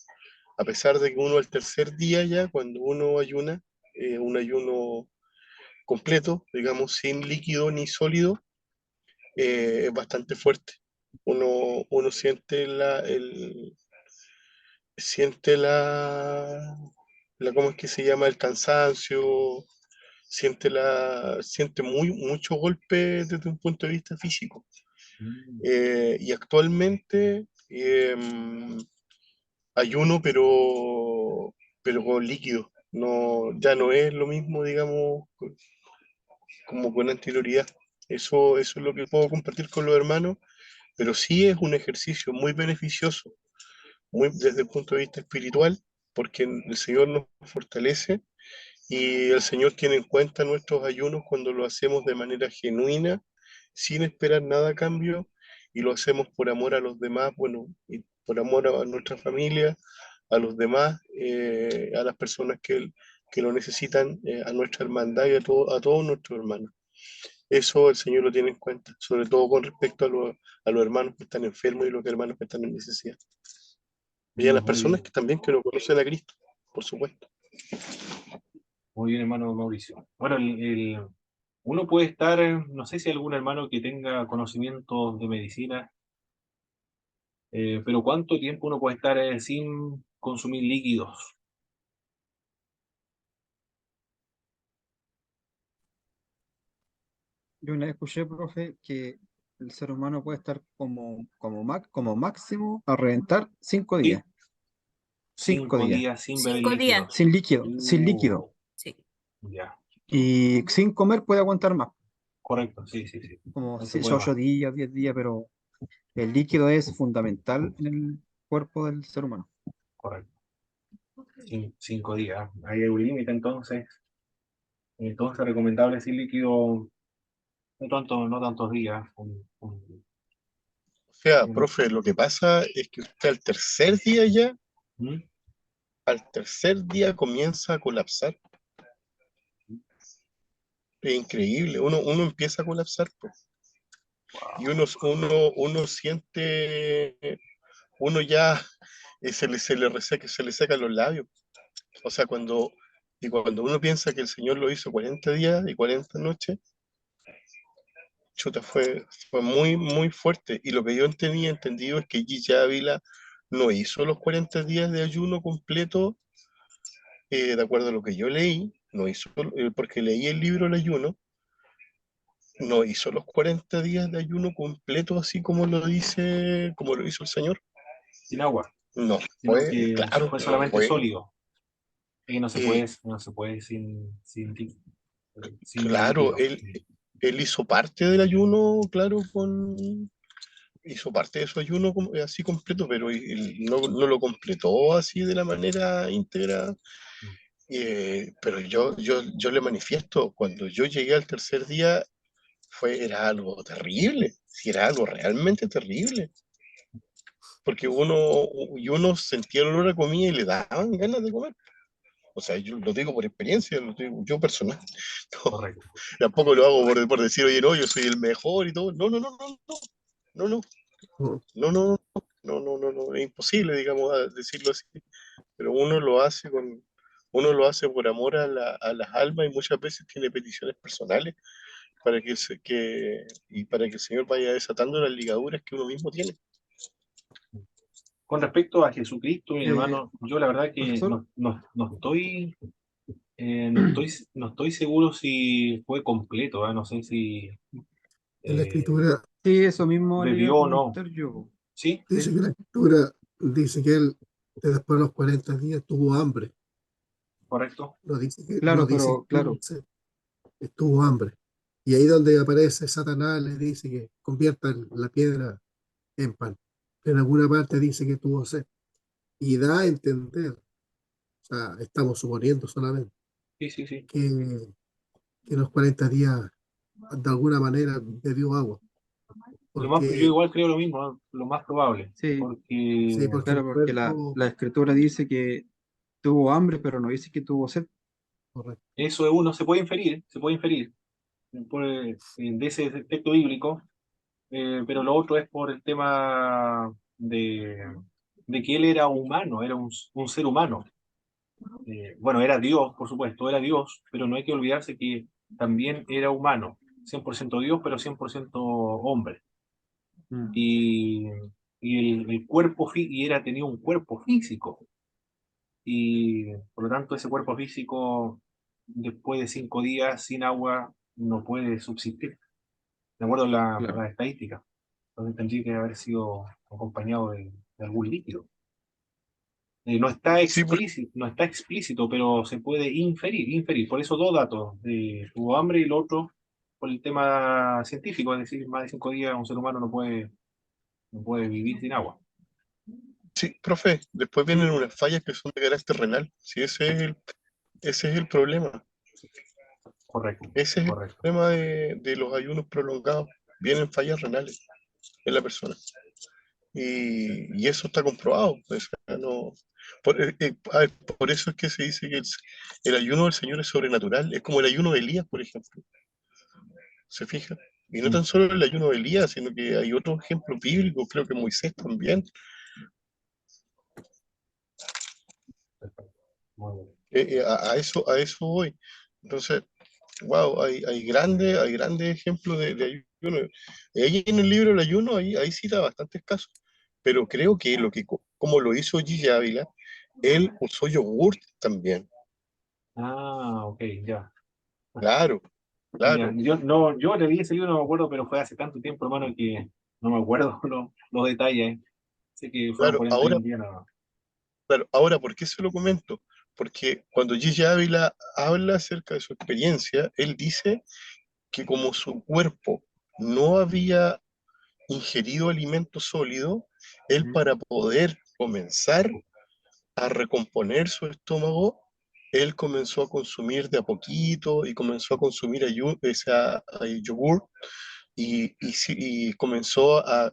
A pesar de que uno al tercer día ya, cuando uno ayuna, un ayuno completo, digamos, sin líquido ni sólido, es bastante fuerte. Uno siente ¿cómo es que se llama? El cansancio, siente mucho golpe desde un punto de vista físico. Mm. Y actualmente ayuno, pero con líquido. No, ya no es lo mismo, digamos, como con anterioridad. Eso es lo que puedo compartir con los hermanos, pero sí es un ejercicio muy beneficioso, muy desde el punto de vista espiritual, porque el Señor nos fortalece y el Señor tiene en cuenta nuestros ayunos cuando lo hacemos de manera genuina, sin esperar nada a cambio, y lo hacemos por amor a los demás, bueno, y por amor a nuestra familia, a los demás, a las personas que lo necesitan, a nuestra hermandad y a todos nuestros hermanos. Eso el Señor lo tiene en cuenta, sobre todo con respecto a los hermanos que están enfermos y los hermanos que están en necesidad. Y a las Muy personas bien, que también que no conocen a Cristo, por supuesto. muy bien, hermano Mauricio. Bueno, uno puede estar, no sé si hay algún hermano que tenga conocimientos de medicina, pero ¿cuánto tiempo uno puede estar sin consumir líquidos? Yo una vez escuché, profe, que el ser humano puede estar como máximo a reventar 5 días. Sí, 5 días. 5 días sin beber 5 días. líquidos. Sin líquido, sin líquido. Sí. Ya, Y sin comer puede aguantar más, correcto, sí, sí, sí. como No se puede más, 8 días, 10 días, pero el líquido es fundamental en el cuerpo del ser humano. correcto. 5 días. Ahí hay un límite entonces. Entonces recomendable sin líquido no tantos días. O sea, Un- profe, lo que pasa es que usted ¿Mm? al tercer día comienza a colapsar. Es increíble, uno empieza a colapsar, pues, y uno siente, uno ya se le secan los labios. O sea, cuando uno piensa que el Señor lo hizo 40 días y 40 noches, chuta, fue muy, muy fuerte. Y lo que yo tenía entendido es que Gigi Ávila no hizo los 40 días de ayuno completo, de acuerdo a lo que yo leí, no hizo, porque leí el libro El ayuno, no hizo los 40 días de ayuno completo así como lo hizo el Señor. Sin agua, No, sino que claro, fue no solamente fue. sólido. Y eh, no se puede sin claro, líquido. él hizo parte del ayuno, claro, hizo parte de su ayuno así completo, pero él no lo completó así de la manera íntegra. Pero yo le manifiesto, cuando yo llegué al tercer día, era algo terrible, sí, era algo realmente terrible, porque uno sentía el olor a comida y le daban ganas de comer. O sea, yo lo digo por experiencia, lo digo yo personal. No, Correcto. tampoco lo hago por decir, oye, no, yo soy el mejor y todo. No, no, no, no, no, no, Mm. no, no, no, no, no, no, no, es imposible, digamos, decirlo así. pero uno lo hace por amor a las almas y muchas veces tiene peticiones personales para y para que el Señor vaya desatando las ligaduras que uno mismo tiene. Con respecto a Jesucristo, mi Eh, hermano, yo la verdad que profesor, no estoy seguro si fue completo, ¿eh? No sé si En la eh, escritura sí, eso mismo le iba a bebió o no. comentar yo. ¿Sí? dice Sí, que la escritura dice que él después de los 40 días tuvo hambre. ¿Correcto? No claro, dice que pero tuvo claro, sed, que tuvo hambre. Y ahí donde aparece Satanás le dice que conviertan la piedra en pan. En alguna parte dice que tuvo sed. Y da a entender, o sea, estamos suponiendo solamente, Sí, sí, sí. que en los 40 días de alguna manera bebió agua. Yo Porque, igual creo lo mismo, ¿no? Lo más probable, sí, sí, porque porque el claro, porque cuerpo, la escritura dice que tuvo hambre, pero no dice que tuvo sed. correcto, eso de uno se puede inferir de ese texto bíblico, pero lo otro es por el tema de que él era humano, era un ser humano. Bueno, era Dios, por supuesto, era Dios, pero no hay que olvidarse que también era humano, 100% Dios, pero 100% hombre. Mm, Y, tenía un cuerpo físico, y por lo tanto ese cuerpo físico, después de 5 días sin agua, no puede subsistir, de acuerdo a claro, la estadística. Entonces tendría que haber sido acompañado de algún líquido. Sí, No está explícito, pero se puede inferir. Por eso dos datos, tuvo hambre y lo otro por el tema científico, es decir, más de 5 días un ser humano no puede vivir sin agua. sí, profe, después vienen unas fallas que son de carácter renal. Sí, ese es el problema. Correcto, Ese es el correcto. problema de los ayunos prolongados. Vienen fallas renales en la persona. Y eso está comprobado. O sea, no, a ver, por eso es que se dice que el ayuno del Señor es sobrenatural. Es como el ayuno de Elías, por ejemplo. ¿Se fija? Y no Mm, tan solo el ayuno de Elías, sino que hay otros ejemplos bíblicos, creo que Moisés también. perfecto. Muy bien. A eso voy. Entonces, wow, hay grandes ejemplos de ayuno. Ahí en el libro del ayuno, ahí cita bastantes casos. Pero creo que como lo hizo Gigi Ávila, él usó yogur también. Ah, ok, ya. Claro, Ya, claro, yo leí ese libro, no me acuerdo, pero fue hace tanto tiempo, hermano, que no me acuerdo los detalles. Sé que fueron claro. 41 días nada más. Claro, ahora, ¿por qué se lo comento? Porque cuando Gigi Ávila habla acerca de su experiencia, él dice que como su cuerpo no había ingerido alimento sólido, él mm, para poder comenzar a recomponer su estómago, él comenzó a consumir de a poquito y comenzó a consumir yogur y comenzó a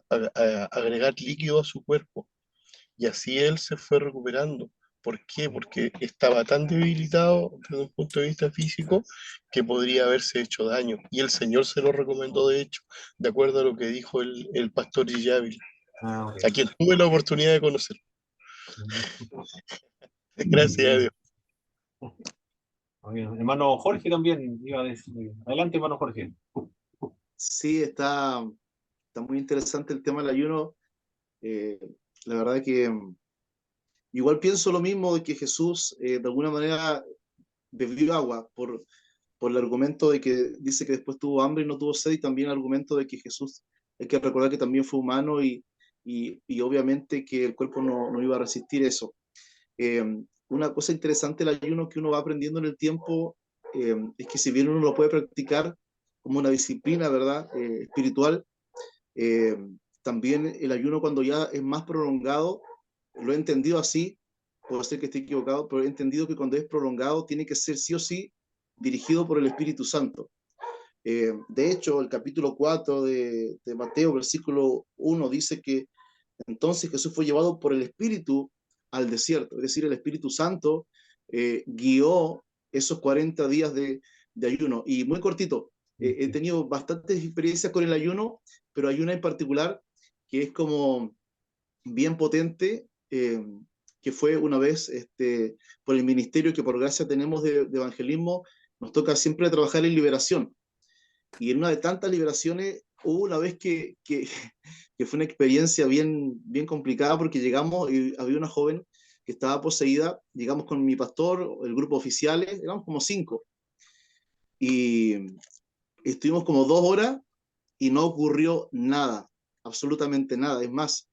agregar líquido a su cuerpo. Y así él se fue recuperando. ¿Por qué? Porque estaba tan debilitado desde un punto de vista físico que podría haberse hecho daño. Y el Señor se lo recomendó, de hecho, de acuerdo a lo que dijo el pastor Gillávila, Ah, ok. a quien tuve la oportunidad de conocer. Gracias a Dios. Muy bien. Hermano Jorge también iba a decir. Adelante, hermano Jorge. Sí, está muy interesante el tema del ayuno. Eh, la verdad que igual pienso lo mismo de que Jesús de alguna manera bebió agua por el argumento de que dice que después tuvo hambre y no tuvo sed, y también el argumento de que Jesús, hay que recordar que también fue humano y obviamente que el cuerpo no iba a resistir eso. Eh, una cosa interesante del ayuno que uno va aprendiendo en el tiempo es que si bien uno lo puede practicar como una disciplina, ¿verdad? Espiritual, eh, también el ayuno cuando ya es más prolongado, lo he entendido así, puede ser que esté equivocado, pero he entendido que cuando es prolongado tiene que ser sí o sí dirigido por el Espíritu Santo. De hecho, el capítulo 4 de Mateo, versículo 1, dice que entonces Jesús fue llevado por el Espíritu al desierto, es decir, el Espíritu Santo guió esos 40 días de ayuno. Y muy cortito, he tenido bastantes experiencias con el ayuno, pero hay una en particular que es como bien potente, que fue una vez por el ministerio que por gracia tenemos de evangelismo, nos toca siempre trabajar en liberación. Y en una de tantas liberaciones hubo una vez que fue una experiencia bien complicada porque llegamos y había una joven que estaba poseída, llegamos con mi pastor, el grupo oficiales, éramos como 5, y estuvimos como 2 horas y no ocurrió nada, absolutamente nada. Es más,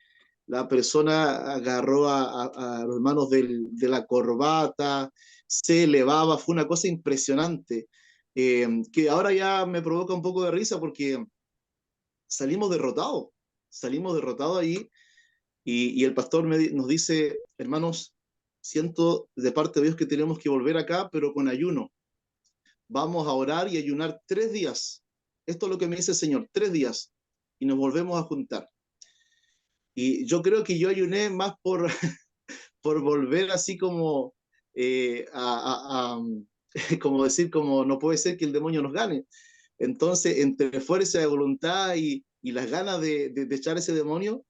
la persona agarró a los hermanos de la corbata, se elevaba, fue una cosa impresionante, que ahora ya me provoca un poco de risa porque salimos derrotados ahí, y el pastor nos dice, hermanos, siento de parte de Dios que tenemos que volver acá, pero con ayuno. Vamos a orar y ayunar 3 días. Esto es lo que me dice el Señor, 3 días, y nos volvemos a juntar. Y yo creo que yo ayuné más por, por volver así como como decir, como no puede ser que el demonio nos gane. Entonces, entre fuerza de voluntad y las ganas de echar ese demonio,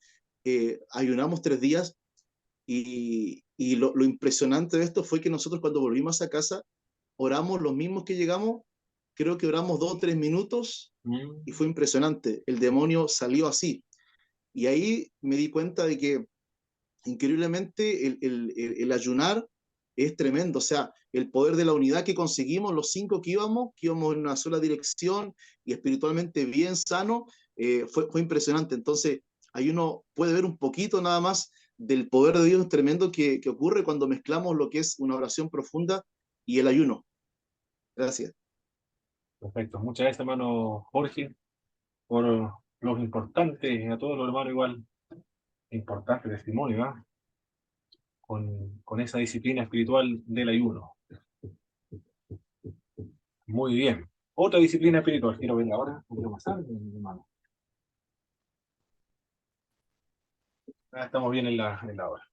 ayunamos 3 días, y lo impresionante de esto fue que nosotros cuando volvimos a casa, oramos los mismos que llegamos, creo que oramos 2 o 3 minutos, y fue impresionante, el demonio salió así. Y ahí me di cuenta de que increíblemente el ayunar es tremendo, o sea, el poder de la unidad que conseguimos, los 5 que íbamos en una sola dirección y espiritualmente bien sano, fue impresionante. Entonces, ahí uno puede ver un poquito nada más del poder de Dios tremendo que ocurre cuando mezclamos lo que es una oración profunda y el ayuno. Gracias. Perfecto. Muchas gracias, hermano Jorge, por los importantes, a todos los hermanos igual, importante testimonio, ¿ah? Con esa disciplina espiritual del ayuno. Muy bien. Otra disciplina espiritual. Quiero verla ahora, un poquito más tarde, hermano. Estamos bien en la hora.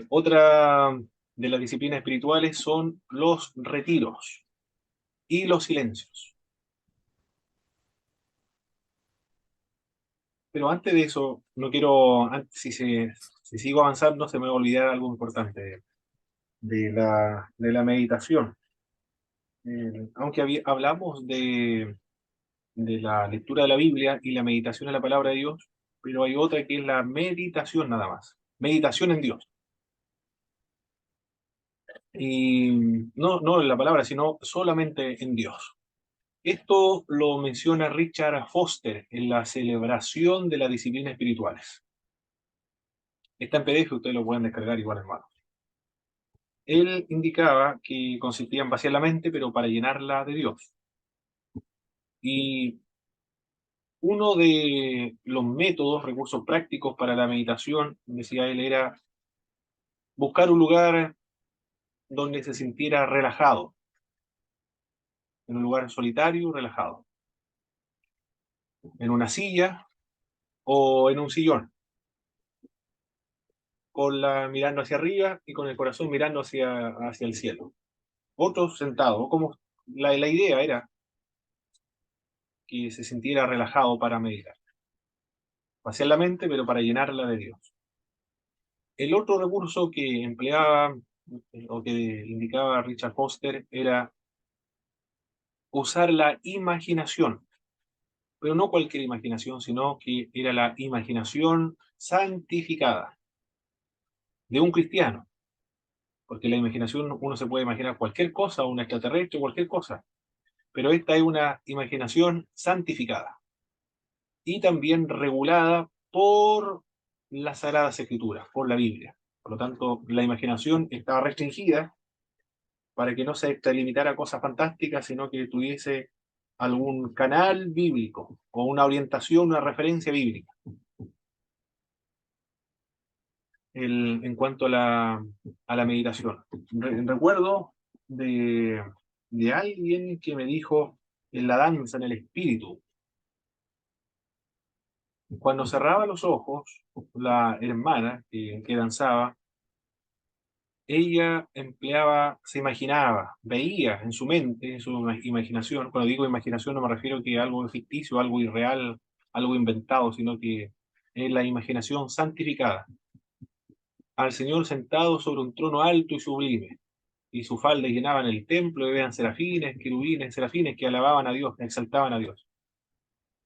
Otra de las disciplinas espirituales son los retiros y los silencios. Pero antes de eso, no quiero, si sigo avanzando, se me va a olvidar algo importante de la meditación. Aunque hablamos de la lectura de la Biblia y la meditación en la palabra de Dios, pero hay otra que es la meditación nada más. Meditación en Dios. Y no en la palabra, sino solamente en Dios. Esto lo menciona Richard Foster en la celebración de las disciplinas espirituales. Está en PDF, ustedes lo pueden descargar igual, hermano. Él indicaba que consistía en vaciar la mente, pero para llenarla de Dios. Y uno de los métodos, recursos prácticos para la meditación, decía él, era buscar un lugar donde se sintiera relajado, en un lugar solitario, relajado, en una silla o en un sillón, mirando hacia arriba y con el corazón mirando hacia el cielo. Otros sentados, como la idea era que se sintiera relajado para meditar. Vaciar la mente, pero para llenarla de Dios. El otro recurso que empleaba o que indicaba Richard Foster era usar la imaginación, pero no cualquier imaginación, sino que era la imaginación santificada de un cristiano, porque la imaginación uno se puede imaginar cualquier cosa, un extraterrestre, cualquier cosa, pero esta es una imaginación santificada y también regulada por las Sagradas Escrituras, por la Biblia. Por lo tanto, la imaginación estaba restringida para que no se extralimitara a cosas fantásticas, sino que tuviese algún canal bíblico o una orientación, una referencia bíblica. En cuanto a la meditación. Recuerdo de alguien que me dijo en la danza, en el espíritu, cuando cerraba los ojos, la hermana que danzaba, ella se imaginaba, veía en su mente, en su imaginación. Cuando digo imaginación no me refiero a que algo ficticio, algo irreal, algo inventado, sino que es la imaginación santificada. al Señor sentado sobre un trono alto y sublime, y su falda llenaban el templo, y vean serafines, querubines, serafines que alababan a Dios, que exaltaban a Dios.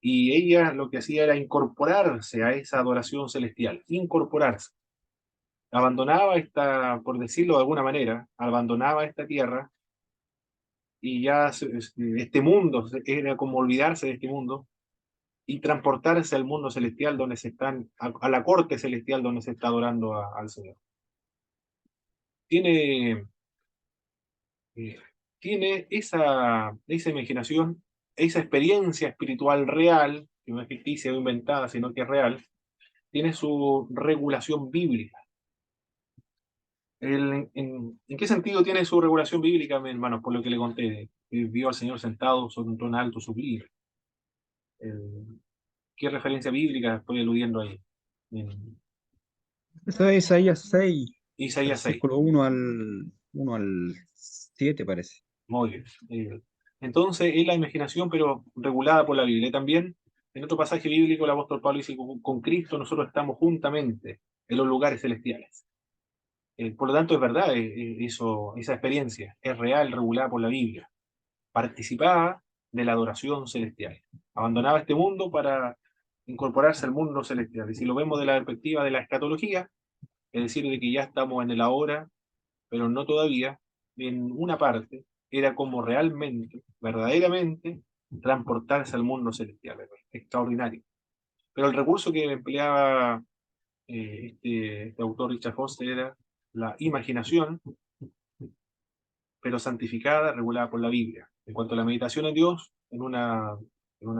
Y ella lo que hacía era incorporarse a esa adoración celestial, incorporarse. Abandonaba esta, por decirlo de alguna manera, abandonaba esta tierra y ya este mundo, era como olvidarse de este mundo y transportarse al mundo celestial donde se están, a la corte celestial donde se está adorando al Señor. Tiene, eh, tiene esa imaginación, esa experiencia espiritual real, que no es ficticia o inventada, sino que es real, tiene su regulación bíblica. ¿En qué sentido tiene su regulación bíblica, mi hermano? Por lo que le conté, que vio al Señor sentado sobre un trono alto sublime. ¿Qué referencia bíblica estoy eludiendo ahí? En Eso es Isaías 6, Isaías 6. versículo 1 al 7 parece. Muy bien. Entonces, es la imaginación, pero regulada por la Biblia. Y también, en otro pasaje bíblico, el apóstol Pablo dice, con Cristo nosotros estamos juntamente en los lugares celestiales. Por lo tanto, es verdad, esa experiencia es real, regulada por la Biblia. Participaba de la adoración celestial. Abandonaba este mundo para incorporarse al mundo celestial. Y si lo vemos de la perspectiva de la escatología, es decir, de que ya estamos en el ahora, pero no todavía, en una parte, era como realmente, verdaderamente, transportarse al mundo celestial. Extraordinario. Pero el recurso que empleaba este autor Richard Foster era la imaginación, pero santificada, regulada por la Biblia. En cuanto a la meditación en Dios, en una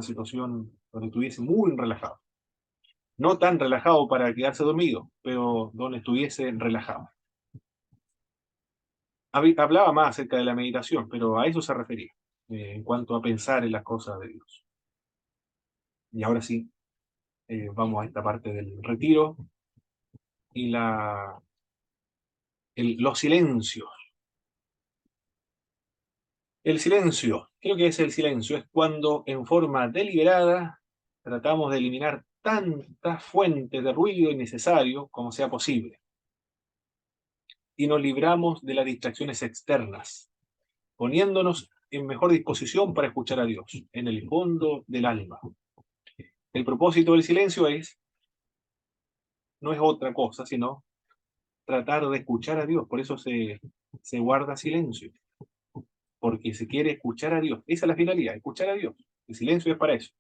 situación donde estuviese muy relajado. No tan relajado para quedarse dormido, pero donde estuviese relajado. Hablaba más acerca de la meditación, pero a eso se refería, en cuanto a pensar en las cosas de Dios. Y ahora sí, vamos a esta parte del retiro y los silencios. El silencio, creo que es el silencio, es cuando en forma deliberada tratamos de eliminar tantas fuentes de ruido innecesario como sea posible y nos libramos de las distracciones externas, poniéndonos en mejor disposición para escuchar a Dios, en el fondo del alma. El propósito del silencio no es otra cosa, sino tratar de escuchar a Dios, por eso se guarda silencio, porque se quiere escuchar a Dios. Esa es la finalidad, escuchar a Dios. El silencio es para eso.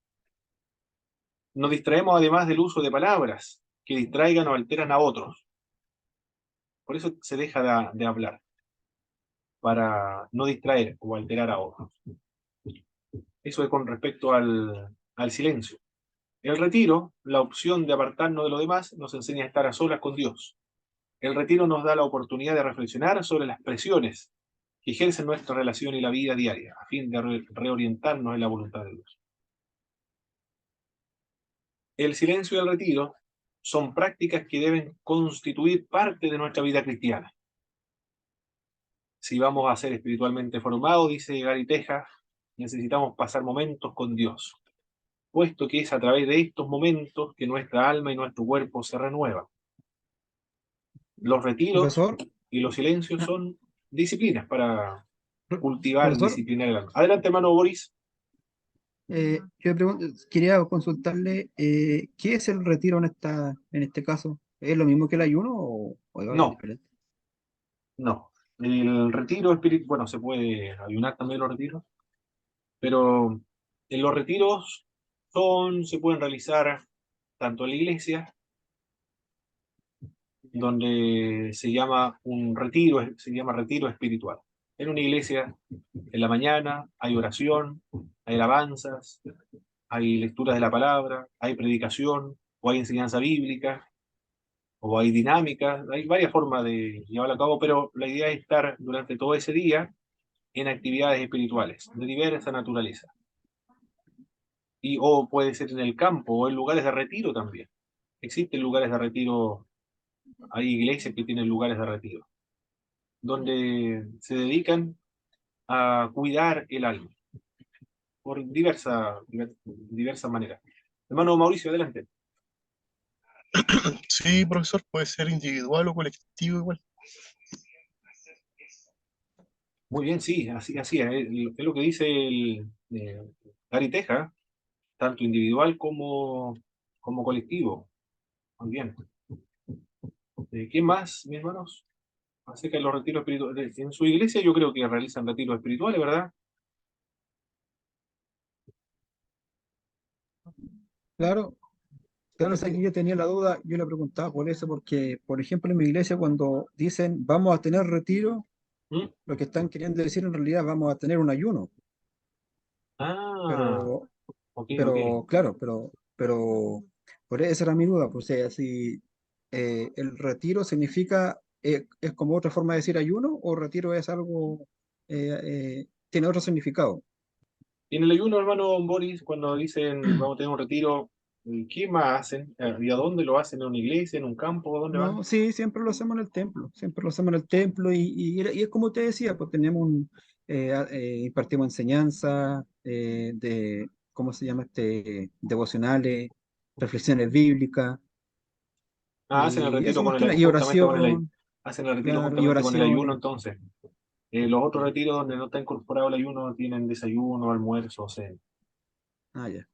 Nos distraemos además del uso de palabras que distraigan o alteran a otros. Por eso se deja de hablar, para no distraer o alterar a otros. Eso es con respecto al silencio. El retiro, la opción de apartarnos de lo demás, nos enseña a estar a solas con Dios. El retiro nos da la oportunidad de reflexionar sobre las presiones que ejercen nuestra relación y la vida diaria, a fin de reorientarnos en la voluntad de Dios. El silencio y el retiro son prácticas que deben constituir parte de nuestra vida cristiana. Si vamos a ser espiritualmente formados, dice Gary Tejas, necesitamos pasar momentos con Dios, puesto que es a través de estos momentos que nuestra alma y nuestro cuerpo se renuevan. Los retiros Profesor, y los silencios son disciplinas para cultivar, profesor, disciplinar el alma. Adelante, hermano Boris. quería consultarle, ¿qué es el retiro en este caso? ¿Es lo mismo que el ayuno o es algo No, diferente? no. El retiro espiritual, bueno, se puede ayunar también los retiros, pero en los retiros se pueden realizar tanto en la iglesia, donde se llama retiro espiritual. En una iglesia, en la mañana, hay oración, hay alabanzas, hay lectura de la palabra, hay predicación, o hay enseñanza bíblica, o hay dinámicas, hay varias formas de llevarlo a cabo, pero la idea es estar durante todo ese día en actividades espirituales de diversa naturaleza. O puede ser en el campo o en lugares de retiro también. Existen lugares de retiro, hay iglesias que tienen lugares de retiro, donde se dedican a cuidar el alma por diversas maneras. Hermano Mauricio, adelante. Sí, profesor, puede ser individual o colectivo igual. Muy bien, sí, así es lo que dice Gary Teja, tanto individual como colectivo. Muy bien. ¿Quién más, mis hermanos? Acerca de los retiros espirituales. En su iglesia yo creo que realizan retiros espirituales, ¿verdad? Claro, claro, sé que yo tenía la duda, yo le preguntaba por eso, porque, por ejemplo, en mi iglesia cuando dicen vamos a tener retiro, ¿Mm? lo que están queriendo decir en realidad vamos a tener un ayuno, Ah, pero, ok, ok. claro, pero, por eso era mi duda, pues, o sea, si el retiro significa, es como otra forma de decir ayuno, o retiro es algo, tiene otro significado. Y en el ayuno, hermano Boris, cuando dicen vamos a tener un retiro, ¿qué más hacen? ¿Y a dónde lo hacen? ¿En una iglesia, en un campo? ¿Dónde van? No, sí, siempre lo hacemos en el templo, siempre lo hacemos en el templo y es como te decía, pues tenemos impartimos enseñanza de, ¿cómo se llama devocionales, reflexiones bíblicas Ah, hacen el y retiro eso con más que nada, y justamente con el, oración, hacen el retiro claro, y justamente con el ayuno, oraciones, entonces. Los otros retiros donde no está incorporado el ayuno tienen desayuno, almuerzo, cena. ah, ya,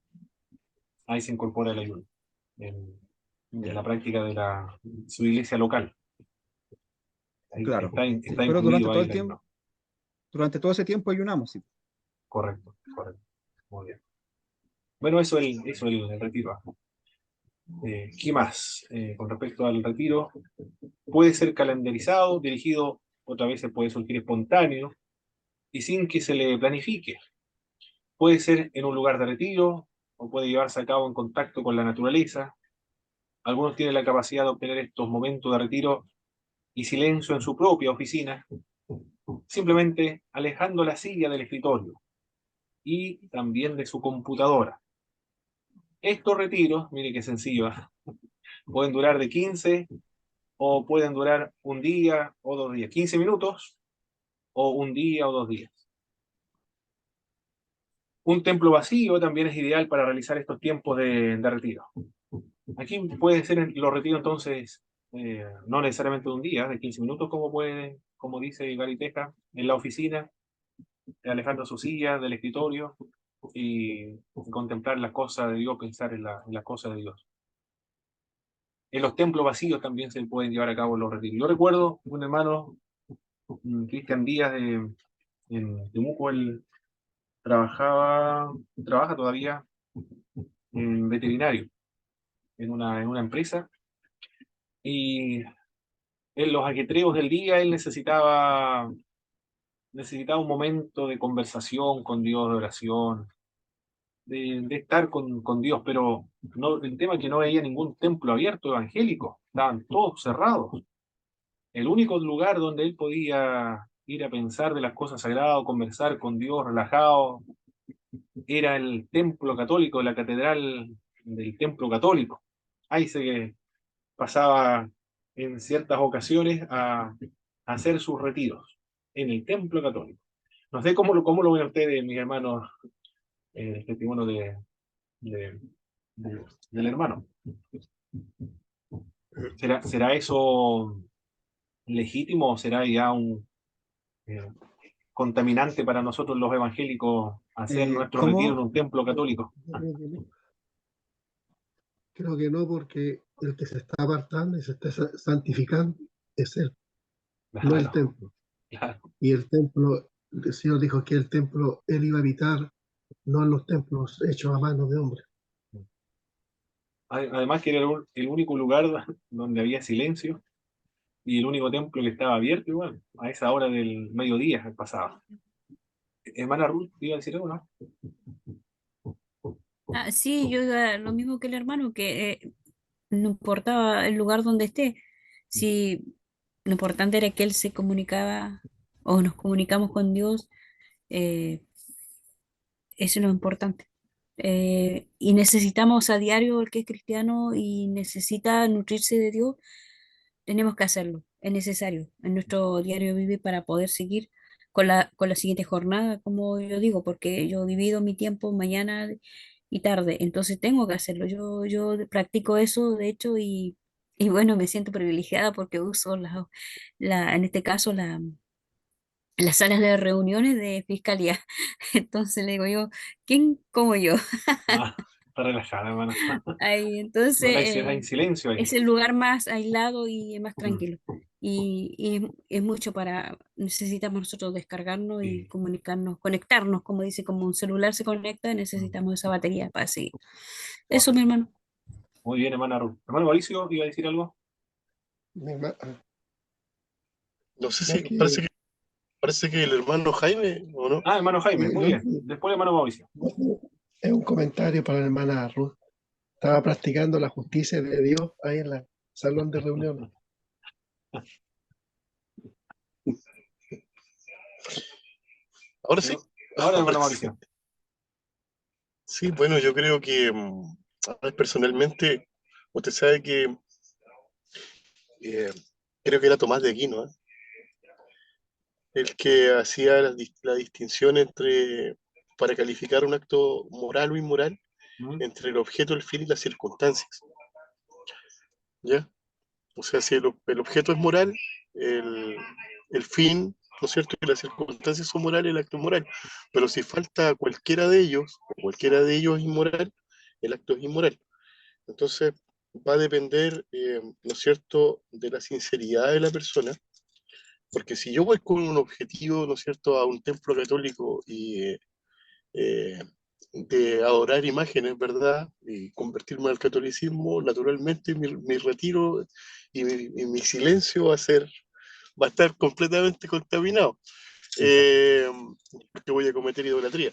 Ahí se incorpora el ayuno en ya, la práctica de su iglesia local. Ahí claro, sí, está pero durante incluido todo ahí el el tiempo, ayuno. durante todo ese tiempo ayunamos, sí. Correcto, correcto. Muy bien. Bueno, eso el retiro. ¿Qué más? Con respecto al retiro, puede ser calendarizado, dirigido, otras veces puede surgir espontáneo y sin que se le planifique. Puede ser en un lugar de retiro o puede llevarse a cabo en contacto con la naturaleza. Algunos tienen la capacidad de obtener estos momentos de retiro y silencio en su propia oficina, simplemente alejando la silla del escritorio y también de su computadora. Estos retiros, mire qué sencillo, pueden durar de 15 o pueden durar un día o 2 días, 15 minutos o un día o 2 días. Un templo vacío también es ideal para realizar estos tiempos de retiro. Aquí puede ser los retiros entonces, no necesariamente de un día, de 15 minutos, como dice Gary Teja, en la oficina, alejando su silla del escritorio y contemplar las cosas de Dios, pensar en las cosas de Dios. En los templos vacíos también se pueden llevar a cabo los retiros. Yo recuerdo un hermano, Cristian Díaz, en Temuco, él trabaja todavía en veterinario, en una empresa, y en los ajetreos del día él necesitaba un momento de conversación con Dios, de oración, de estar con Dios, pero no, el tema es que no veía ningún templo abierto evangélico, estaban todos cerrados. El único lugar donde él podía ir a pensar de las cosas sagradas, conversar con Dios relajado, era el templo católico, la catedral del templo católico. Ahí se pasaba en ciertas ocasiones a hacer sus retiros en el templo católico. No sé cómo lo ven ustedes, mis hermanos, el testimonio de- del hermano. ¿Será eso legítimo o será ya un eh, contaminante para nosotros los evangélicos hacer nuestro retiro en ¿Cómo? un templo católico? Creo que no, porque el que se está apartando y se está santificando es él, no el Claro, templo. claro. Y el templo, el Señor dijo que el templo él iba a habitar, no en los templos hechos a mano de hombre. Además que era el único lugar donde había silencio y el único templo que estaba abierto igual, a esa hora del mediodía pasaba. Hermana Ruth, iba a decir algo, ¿no? Ah, sí, yo iba lo mismo que el hermano, que no importaba el lugar donde esté, si lo importante era que él se comunicaba o nos comunicamos con Dios, eh, eso es lo importante. Y necesitamos a diario el que es cristiano y necesita nutrirse de Dios, tenemos que hacerlo, es necesario en nuestro diario vivir para poder seguir con la siguiente jornada, como yo digo, porque yo divido mi tiempo mañana y tarde, entonces tengo que hacerlo. Yo practico eso, de hecho, y bueno, me siento privilegiada porque uso en este caso, las salas de reuniones de fiscalía. Entonces le digo yo, ¿quién como yo? Ah, está relajada, hermana. Ahí, No, entonces, hay en silencio ahí. es el lugar más aislado y más Mm. tranquilo. Y es mucho necesitamos nosotros descargarnos y Sí. comunicarnos, conectarnos, como dice, como un celular se conecta, Mm. necesitamos esa batería para seguir. Eso, mi Correcto. hermano. Muy bien, hermana Ruth. Hermano Mauricio, ¿iba a decir algo? Mi herma- No sé no, si, parece que el hermano Jaime, ¿o no? Ah, hermano Jaime, muy no, bien. Después, hermano Mauricio. es un comentario para la hermana Ruth. Estaba practicando la justicia de Dios ahí en el salón de reuniones. Ahora sí. Pero, ahora, hermano Ahora sí. Mauricio. Sí, bueno, yo creo que a ver, personalmente, usted sabe que eh, creo que era Tomás de Aquino, ¿eh? El que hacía la distinción entre, para calificar un acto moral o inmoral, Mm. entre el objeto, el fin y las circunstancias, ¿ya? O sea, si el objeto es moral, el, el fin, ¿no es cierto? Y las circunstancias son morales, el acto es moral. Pero si falta cualquiera de ellos, o cualquiera de ellos es inmoral, el acto es inmoral. Entonces, va a depender, ¿no es cierto?, de la sinceridad de la persona, porque si yo voy con un objetivo, ¿no es cierto?, a un templo católico y eh, de adorar imágenes, ¿verdad?, y convertirme al catolicismo, naturalmente mi retiro y mi silencio va a estar completamente contaminado, Exacto. eh, porque voy a cometer idolatría.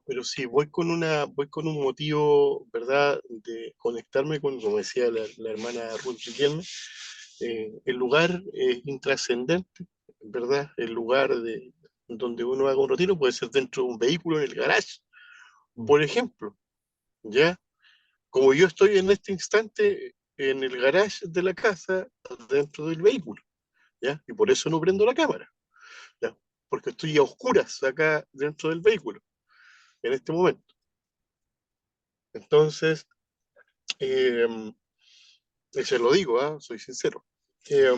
Pero sí, voy con un motivo, ¿verdad?, de conectarme con, como decía la hermana Ruth Riquelme, el lugar es intrascendente, ¿verdad? El lugar donde uno haga un retiro puede ser dentro de un vehículo, en el garage, Mm. por ejemplo, ¿ya? Como yo estoy en este instante en el garage de la casa, dentro del vehículo, ¿ya? Y por eso no prendo la cámara, ¿ya? Porque estoy a oscuras acá dentro del vehículo, en este momento. Entonces, eh, y se lo digo, ¿ah? Soy sincero. Eh,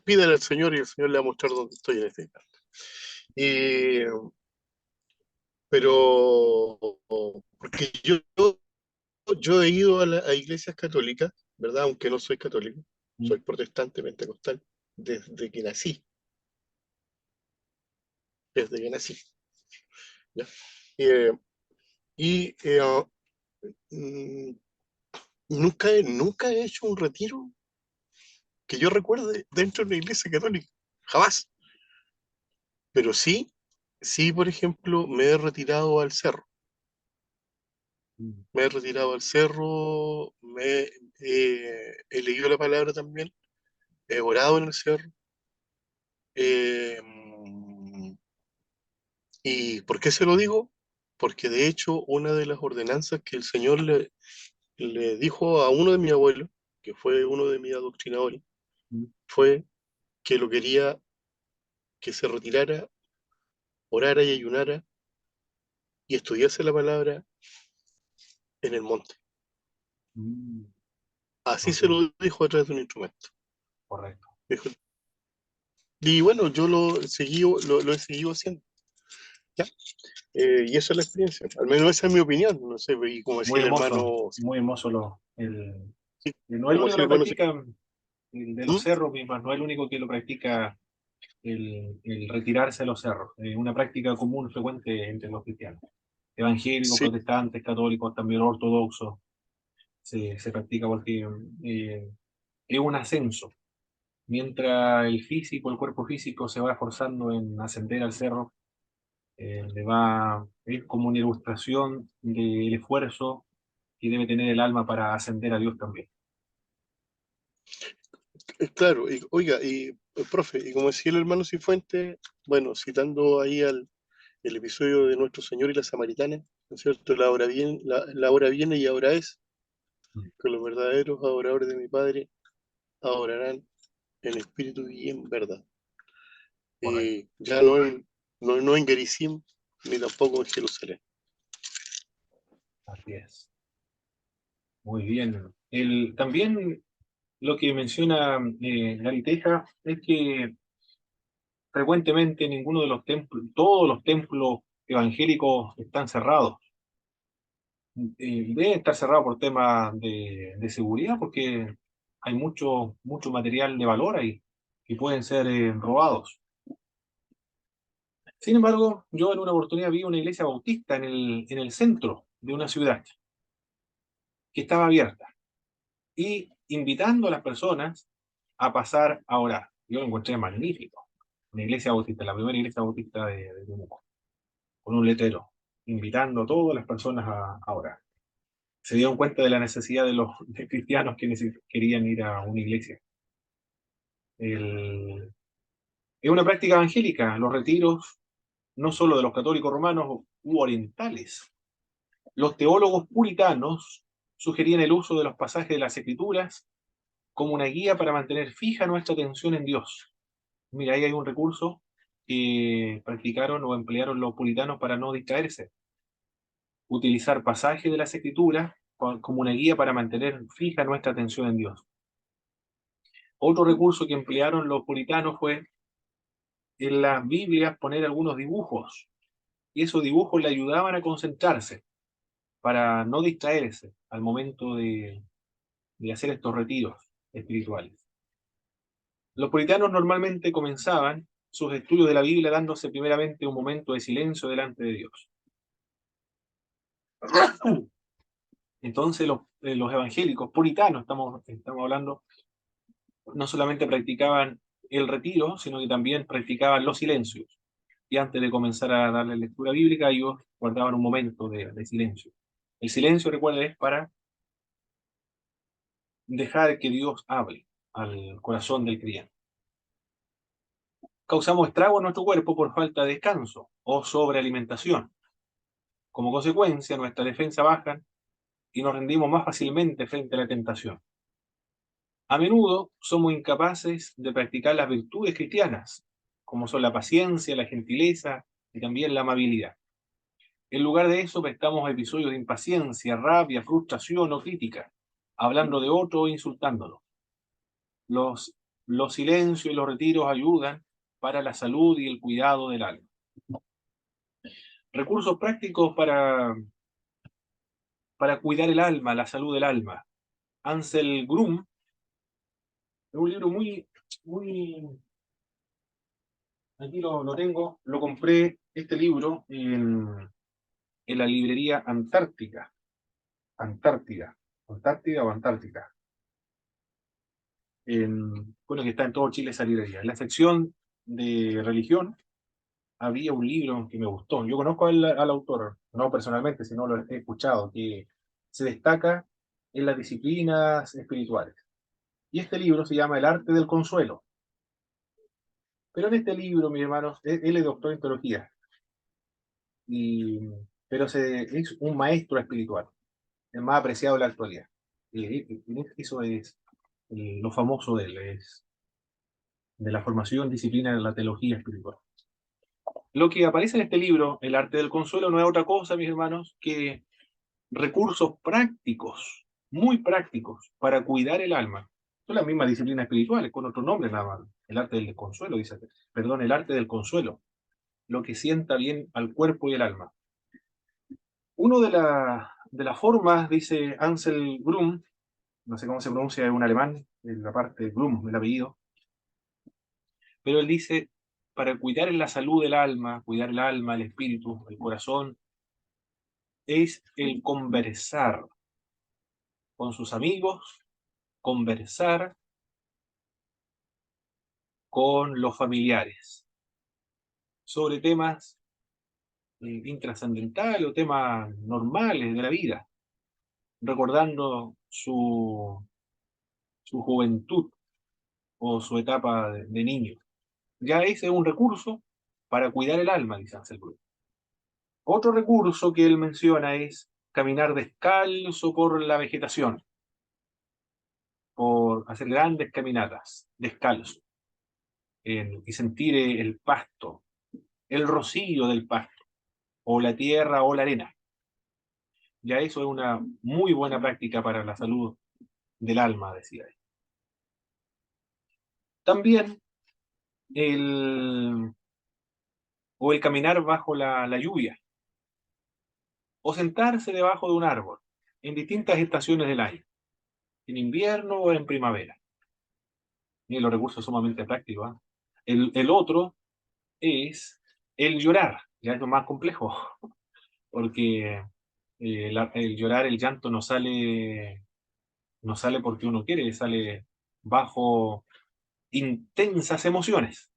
Pídele al Señor y el Señor le va a mostrar dónde estoy en este instante. Y, pero, porque yo he ido a iglesias católicas, ¿verdad? Aunque no soy católico, Mm. soy protestante pentecostal, desde que nací, desde que nací, ¿ya? Eh, y mm, nunca he hecho un retiro que yo recuerde dentro de una iglesia católica, jamás. Pero sí, por ejemplo, me he retirado al cerro. Mm. Me he retirado al cerro, he leído la palabra también, he orado en el cerro. eh, ¿Y por qué se lo digo? Porque de hecho una de las ordenanzas que el Señor le dijo a uno de mis abuelos, que fue uno de mis adoctrinadores, Mm. fue que lo quería que se retirara, orara y ayunara y estudiase la palabra en el monte. Mm. Así Ok, se lo dijo a través de un instrumento. correcto. Dijo, y bueno, yo lo he seguido haciendo, ¿ya? Y esa es la experiencia, al menos esa es mi opinión, no sé, y como decía el hermano, Muy hermoso sí, no es el como único decía que el lo hermano, practica, el de los ¿Mm? cerros mismas, no es el único que lo practica el retirarse de los cerros. Es una práctica común, frecuente entre los cristianos. Evangélicos, Sí, protestantes, católicos, también ortodoxos, se practica porque es un ascenso. Mientras el físico, el cuerpo físico se va esforzando en ascender al cerro, le va a ir como una ilustración del esfuerzo que debe tener el alma para ascender a Dios también. claro, y, oiga, y profe, y como decía el hermano Cifuentes, bueno, citando ahí el episodio de Nuestro Señor y la Samaritana, ¿no es cierto? La hora viene y ahora es, que los verdaderos adoradores de mi Padre adorarán en espíritu y en verdad. Correcto. Ya no en Gerizim, ni tampoco en Jerusalén. Así es. Muy bien. También lo que menciona Gary Teja es que frecuentemente ninguno de los templos, todos los templos evangélicos están cerrados. Deben estar cerrados por temas de seguridad, porque hay mucho material de valor ahí que pueden ser robados. Sin embargo, yo en una oportunidad vi una iglesia bautista en el centro de una ciudad que estaba abierta y invitando a las personas a pasar a orar. Yo lo encontré magnífico. Una iglesia bautista, la primera iglesia bautista de Temuco, con un letrero, invitando a todas las personas a orar. Se dieron cuenta de la necesidad de los de cristianos que querían ir a una iglesia. Es una práctica evangélica, los retiros, no solo de los católicos romanos u orientales. Los teólogos puritanos sugerían el uso de los pasajes de las Escrituras como una guía para mantener fija nuestra atención en Dios. Mira, ahí hay un recurso que practicaron o emplearon los puritanos para no distraerse. Utilizar pasajes de las Escrituras como una guía para mantener fija nuestra atención en Dios. Otro recurso que emplearon los puritanos fue en las Biblias poner algunos dibujos, y esos dibujos le ayudaban a concentrarse para no distraerse al momento de hacer estos retiros espirituales. Los puritanos normalmente comenzaban sus estudios de la Biblia dándose primeramente un momento de silencio delante de Dios. Entonces los evangélicos puritanos, estamos hablando, no solamente practicaban el retiro, sino que también practicaban los silencios. Y antes de comenzar a darle lectura bíblica, ellos guardaban un momento de silencio. El silencio, recuerda, es para dejar que Dios hable al corazón del creyente. Causamos estrago en nuestro cuerpo por falta de descanso o sobrealimentación. Como consecuencia, nuestra defensa baja y nos rendimos más fácilmente frente a la tentación. A menudo somos incapaces de practicar las virtudes cristianas, como son la paciencia, la gentileza y también la amabilidad. En lugar de eso, prestamos episodios de impaciencia, rabia, frustración o crítica, hablando de otro o insultándolo. Los, los silencios y los retiros ayudan para la salud y el cuidado del alma. Recursos prácticos para cuidar el alma, la salud del alma. Ansel Grum, es un libro muy, aquí lo tengo, lo compré, este libro, en la librería Antártica, Antártida o Antártica. Bueno, que está en todo Chile esa librería. En la sección de religión había un libro que me gustó. Yo conozco al autor, no personalmente, sino lo he escuchado, que se destaca en las disciplinas espirituales. Y este libro se llama El arte del consuelo. Pero en este libro, mis hermanos, él es doctor en teología, pero es un maestro espiritual, el más apreciado de la actualidad. Eso es lo famoso de él, es de la formación, disciplina de la teología espiritual. Lo que aparece en este libro, El arte del consuelo, no es otra cosa, mis hermanos, que recursos prácticos, muy prácticos, para cuidar el alma. Son las mismas disciplinas espirituales, con otro nombre nada más. El arte del consuelo, dice, perdón, el arte del consuelo, lo que sienta bien al cuerpo y el alma. Uno de las formas, dice Ansel Grum, no sé cómo se pronuncia, es un alemán, en la parte Grum, el apellido, pero él dice, para cuidar la salud del alma, cuidar el alma, el espíritu, el corazón, es el conversar con sus amigos, conversar con los familiares sobre temas intrascendentales o temas normales de la vida, recordando su juventud o su etapa de niño. Ya ese es un recurso para cuidar el alma, dice Anselmo. Otro recurso que él menciona es caminar descalzo por la vegetación, por hacer grandes caminatas, descalzo, y sentir el pasto, el rocío del pasto, o la tierra o la arena. Ya eso es una muy buena práctica para la salud del alma, decía él. También el, o el caminar bajo la lluvia, o sentarse debajo de un árbol en distintas estaciones del año, en invierno o en primavera. Y los recursos sumamente prácticos. ¿Ah? El otro es el llorar, ya es lo más complejo, porque el llorar, el llanto no sale porque uno quiere, sale bajo intensas emociones.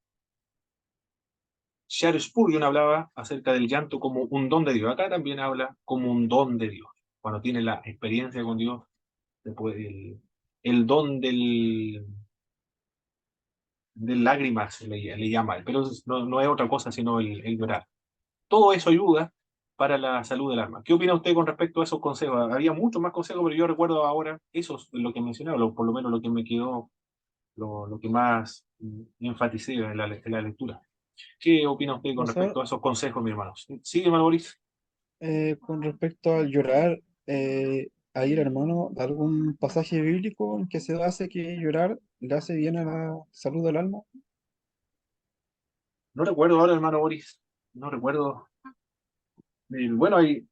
Charles Spurgeon hablaba acerca del llanto como un don de Dios. Acá también habla como un don de Dios. Cuando tiene la experiencia con Dios, el don del lágrimas le llama él, pero no es otra cosa sino el llorar. Todo eso ayuda para la salud del alma. ¿Qué opina usted con respecto a esos consejos? Había muchos más consejos, pero yo recuerdo ahora, eso es lo que mencionaba, por lo menos lo que me quedó, lo que más enfaticé en la lectura. ¿Qué opina usted con O sea, respecto a esos consejos, mi hermano? Sí, hermano Boris. con respecto al llorar, ahí el hermano, ¿algún pasaje bíblico en que se hace que llorar le hace bien a la salud del alma? No recuerdo ahora, hermano Boris. No recuerdo. Bueno, hay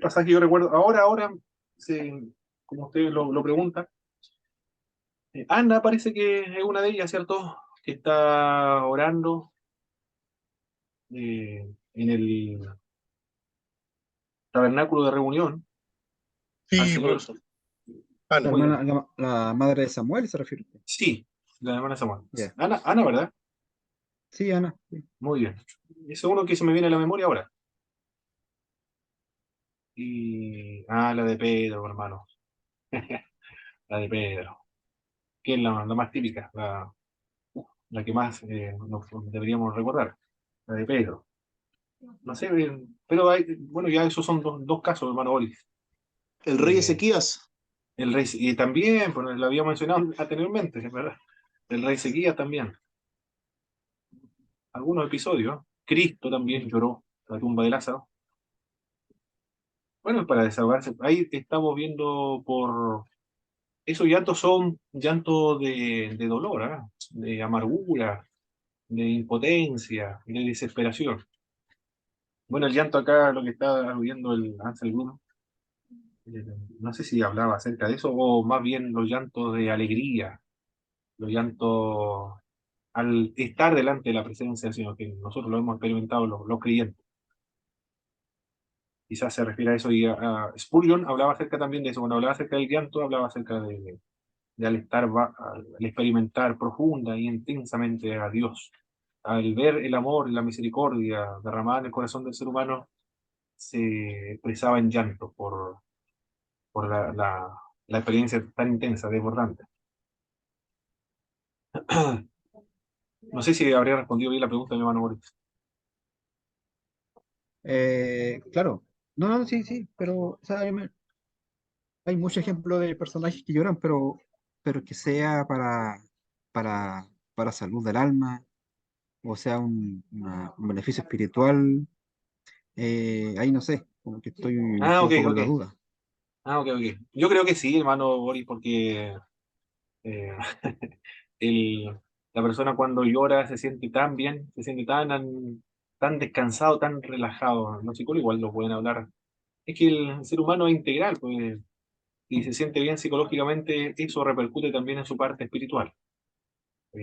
pasajes que yo recuerdo. Ahora, como usted lo pregunta, Ana parece que es una de ellas, ¿cierto? Que está orando en el tabernáculo de reunión al Sí, Señor. profesor. Ana. La Muy bien. hermana, la madre de Samuel se refiere. Sí, la hermana Samuel. Ya. Ana, ¿verdad? Sí, Ana. Sí. Muy bien. Ese es uno que se me viene a la memoria ahora. La de Pedro, hermano. La de Pedro. Que es la más típica, la que más nos deberíamos recordar. La de Pedro. No sé, pero bueno, ya esos son dos casos, hermano Boris. El rey Eh, Ezequías, el rey, y también, pues lo había mencionado anteriormente, ¿verdad? El rey Seguía también. Algunos episodios. Cristo también lloró la tumba de Lázaro. Bueno, para desahogarse. Ahí estamos viendo por... Esos llantos son llantos de dolor, ¿ah? De amargura, de impotencia, de desesperación. Bueno, el llanto acá, lo que está aludiendo el Ansel Bruno, eh, no sé si hablaba acerca de eso, o más bien los llantos de alegría, los llantos al estar delante de la presencia del Señor, que nosotros lo hemos experimentado los creyentes. Quizás se refiere a eso, y a Spurgeon hablaba acerca también de eso, cuando hablaba acerca del llanto, hablaba acerca de al experimentar profunda y intensamente a Dios, al ver el amor y la misericordia derramada en el corazón del ser humano, se expresaba en llanto por la experiencia tan intensa, desbordante. No sé si habría respondido bien la pregunta de mi hermano Boris. Claro. No, no, sí, sí, pero o sea, hay muchos ejemplos de personajes que lloran, pero que sea para salud del alma, o sea, un beneficio espiritual, ahí no sé, como que estoy un Ok, poco con ok. la duda. Ok. Yo creo que sí, hermano Boris, porque eh, el- la persona cuando llora se siente tan bien, se siente tan descansado, tan relajado. Los psicólogos igual lo pueden hablar. Es que el ser humano es integral, pues, y se siente bien psicológicamente, eso repercute también en su parte espiritual.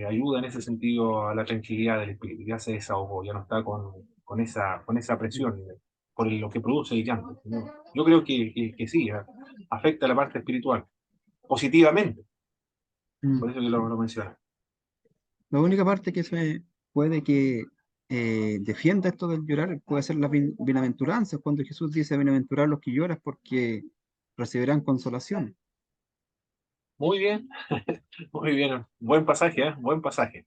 Ayuda en ese sentido a la tranquilidad del espíritu, ya se desahogó, ya no está con esa presión por lo que produce el llanto, ¿no? Yo creo que sí, afecta a la parte espiritual, positivamente, Mm. por eso que lo menciona. La única parte que se puede que defienda esto del llorar puede ser las bienaventuranzas, cuando Jesús dice bienaventurar los que lloran porque recibirán consolación. Muy bien, muy bien, buen pasaje, ¿eh? Buen pasaje,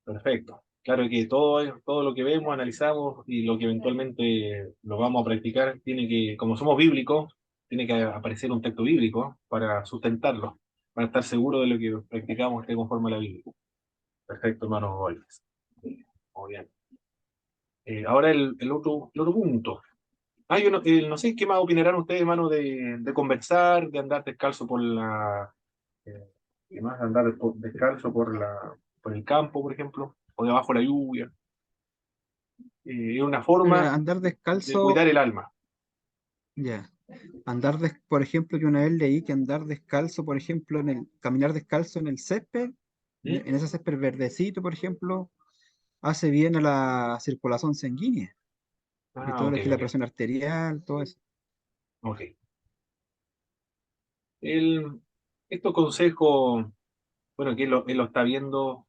perfecto. Claro que todo lo que vemos, analizamos y lo que eventualmente lo vamos a practicar, tiene que, como somos bíblicos, tiene que aparecer un texto bíblico para sustentarlo, para estar seguro de lo que practicamos esté conforme a la Biblia. Perfecto, hermano Gómez. Muy bien. Ahora el otro punto. Yo no, no sé qué más opinarán ustedes, hermano, de conversar, de andar descalzo por la... ¿qué más? Andar descalzo por el campo, por ejemplo, o debajo de la lluvia. Es una forma Mira, andar de descalzo, cuidar el alma. ya. Por ejemplo, yo una vez leí que andar descalzo, por ejemplo, caminar descalzo en el césped, ¿Mm? en ese césped verdecito, por ejemplo, hace bien a la circulación sanguínea y Ah, todo ok, lo que es la ok, presión arterial, todo eso. ok. Él, estos consejos, bueno, que él lo está viendo,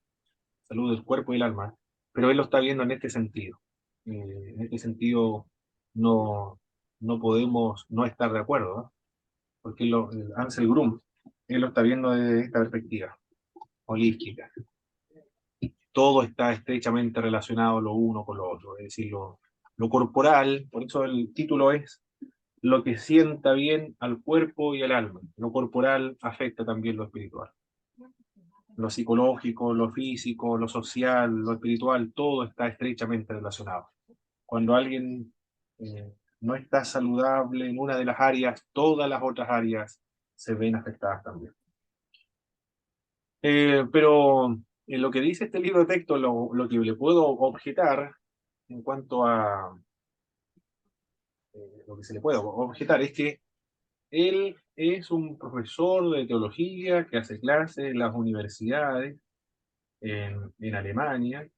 salud del cuerpo y el alma, pero él lo está viendo en este sentido. En este sentido, no, no podemos no estar de acuerdo, ¿no? Porque Ansel Grum, él lo está viendo desde esta perspectiva holística. Todo está estrechamente relacionado lo uno con lo otro, es decir, lo corporal, por eso el título es lo que sienta bien al cuerpo y al alma. Lo corporal afecta también lo espiritual. Lo psicológico, lo físico, lo social, lo espiritual, todo está estrechamente relacionado. Cuando alguien no está saludable en una de las áreas, todas las otras áreas se ven afectadas también. Pero en lo que dice este libro de texto, lo que le puedo objetar en cuanto a lo que se le puede objetar es que él es un profesor de teología que hace clases en las universidades en Alemania,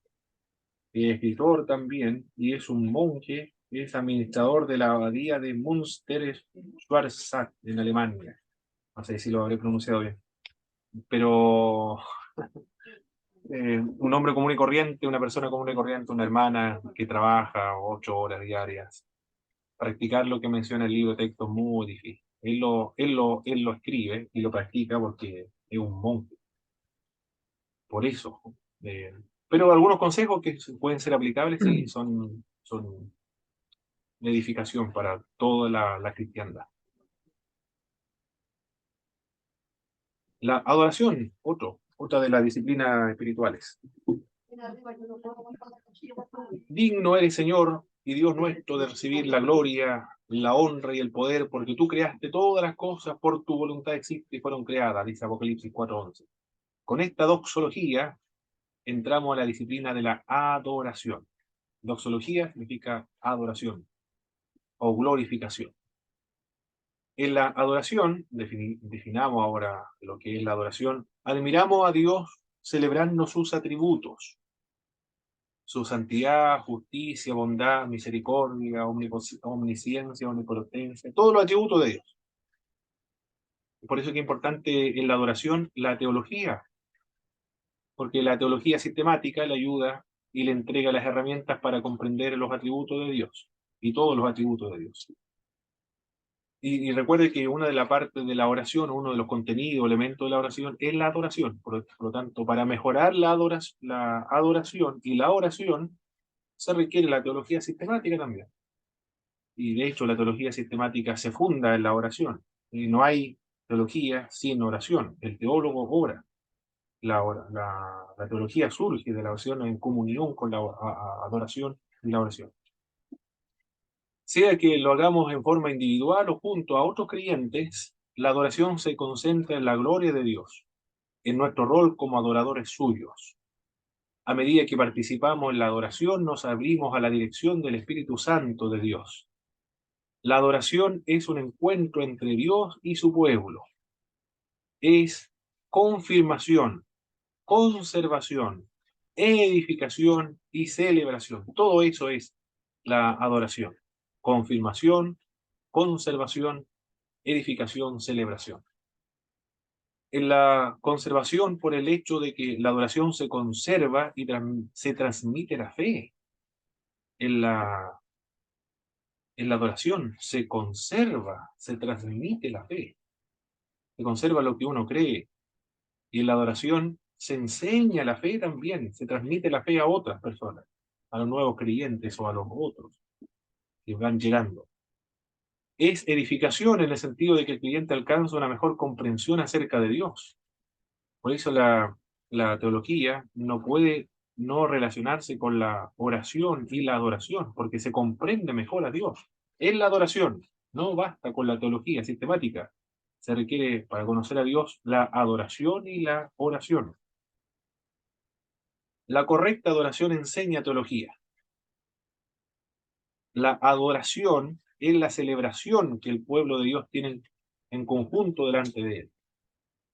es escritor también y es un monje, es administrador de la abadía de Münster Schwarzach en Alemania. No sé si lo habré pronunciado bien, pero un hombre común y corriente, una persona común y corriente, una hermana que trabaja 8 horas diarias. Practicar lo que menciona el libro de texto es muy difícil. Él lo escribe y lo practica porque es un monje. Por eso. Eh, pero algunos consejos que pueden ser aplicables, sí, son de edificación para toda la cristiandad. La adoración, otra de las disciplinas espirituales. Digno eres, Señor y Dios nuestro, de recibir la gloria, la honra y el poder, porque tú creaste todas las cosas, por tu voluntad existen y fueron creadas, dice Apocalipsis 4:11. Con esta doxología entramos a la disciplina de la adoración. Doxología significa adoración o glorificación. En la adoración, definamos ahora lo que es la adoración, admiramos a Dios celebrando sus atributos, su santidad, justicia, bondad, misericordia, omnisciencia, omnipotencia, todos los atributos de Dios. Por eso es que es importante en la adoración la teología, porque la teología sistemática le ayuda y le entrega las herramientas para comprender los atributos de Dios y todos los atributos de Dios. Y recuerde que una de las partes de la oración, uno de los contenidos, elementos de la oración, es la adoración. Por lo tanto, para mejorar la adoración y la oración, se requiere la teología sistemática también. Y de hecho, la teología sistemática se funda en la oración. Y no hay teología sin oración. El teólogo ora. La teología surge de la oración en comunión con la adoración y la oración. Sea que lo hagamos en forma individual o junto a otros creyentes, la adoración se concentra en la gloria de Dios, en nuestro rol como adoradores suyos. A medida que participamos en la adoración, nos abrimos a la dirección del Espíritu Santo de Dios. La adoración es un encuentro entre Dios y su pueblo. Es confirmación, conservación, edificación y celebración. Todo eso es la adoración. Confirmación, conservación, edificación, celebración. En la conservación por el hecho de que la adoración se conserva y se transmite la fe. En la adoración se conserva, se transmite la fe. Se conserva lo que uno cree. Y en la adoración se enseña la fe también, se transmite la fe a otras personas, a los nuevos creyentes o a los otros que van llegando. Es edificación en el sentido de que el creyente alcanza una mejor comprensión acerca de Dios. Por eso la teología no puede no relacionarse con la oración y la adoración, porque se comprende mejor a Dios. En la adoración, no basta con la teología sistemática. Se requiere, para conocer a Dios, la adoración y la oración. La correcta adoración enseña teología. La adoración es la celebración que el pueblo de Dios tiene en conjunto delante de él.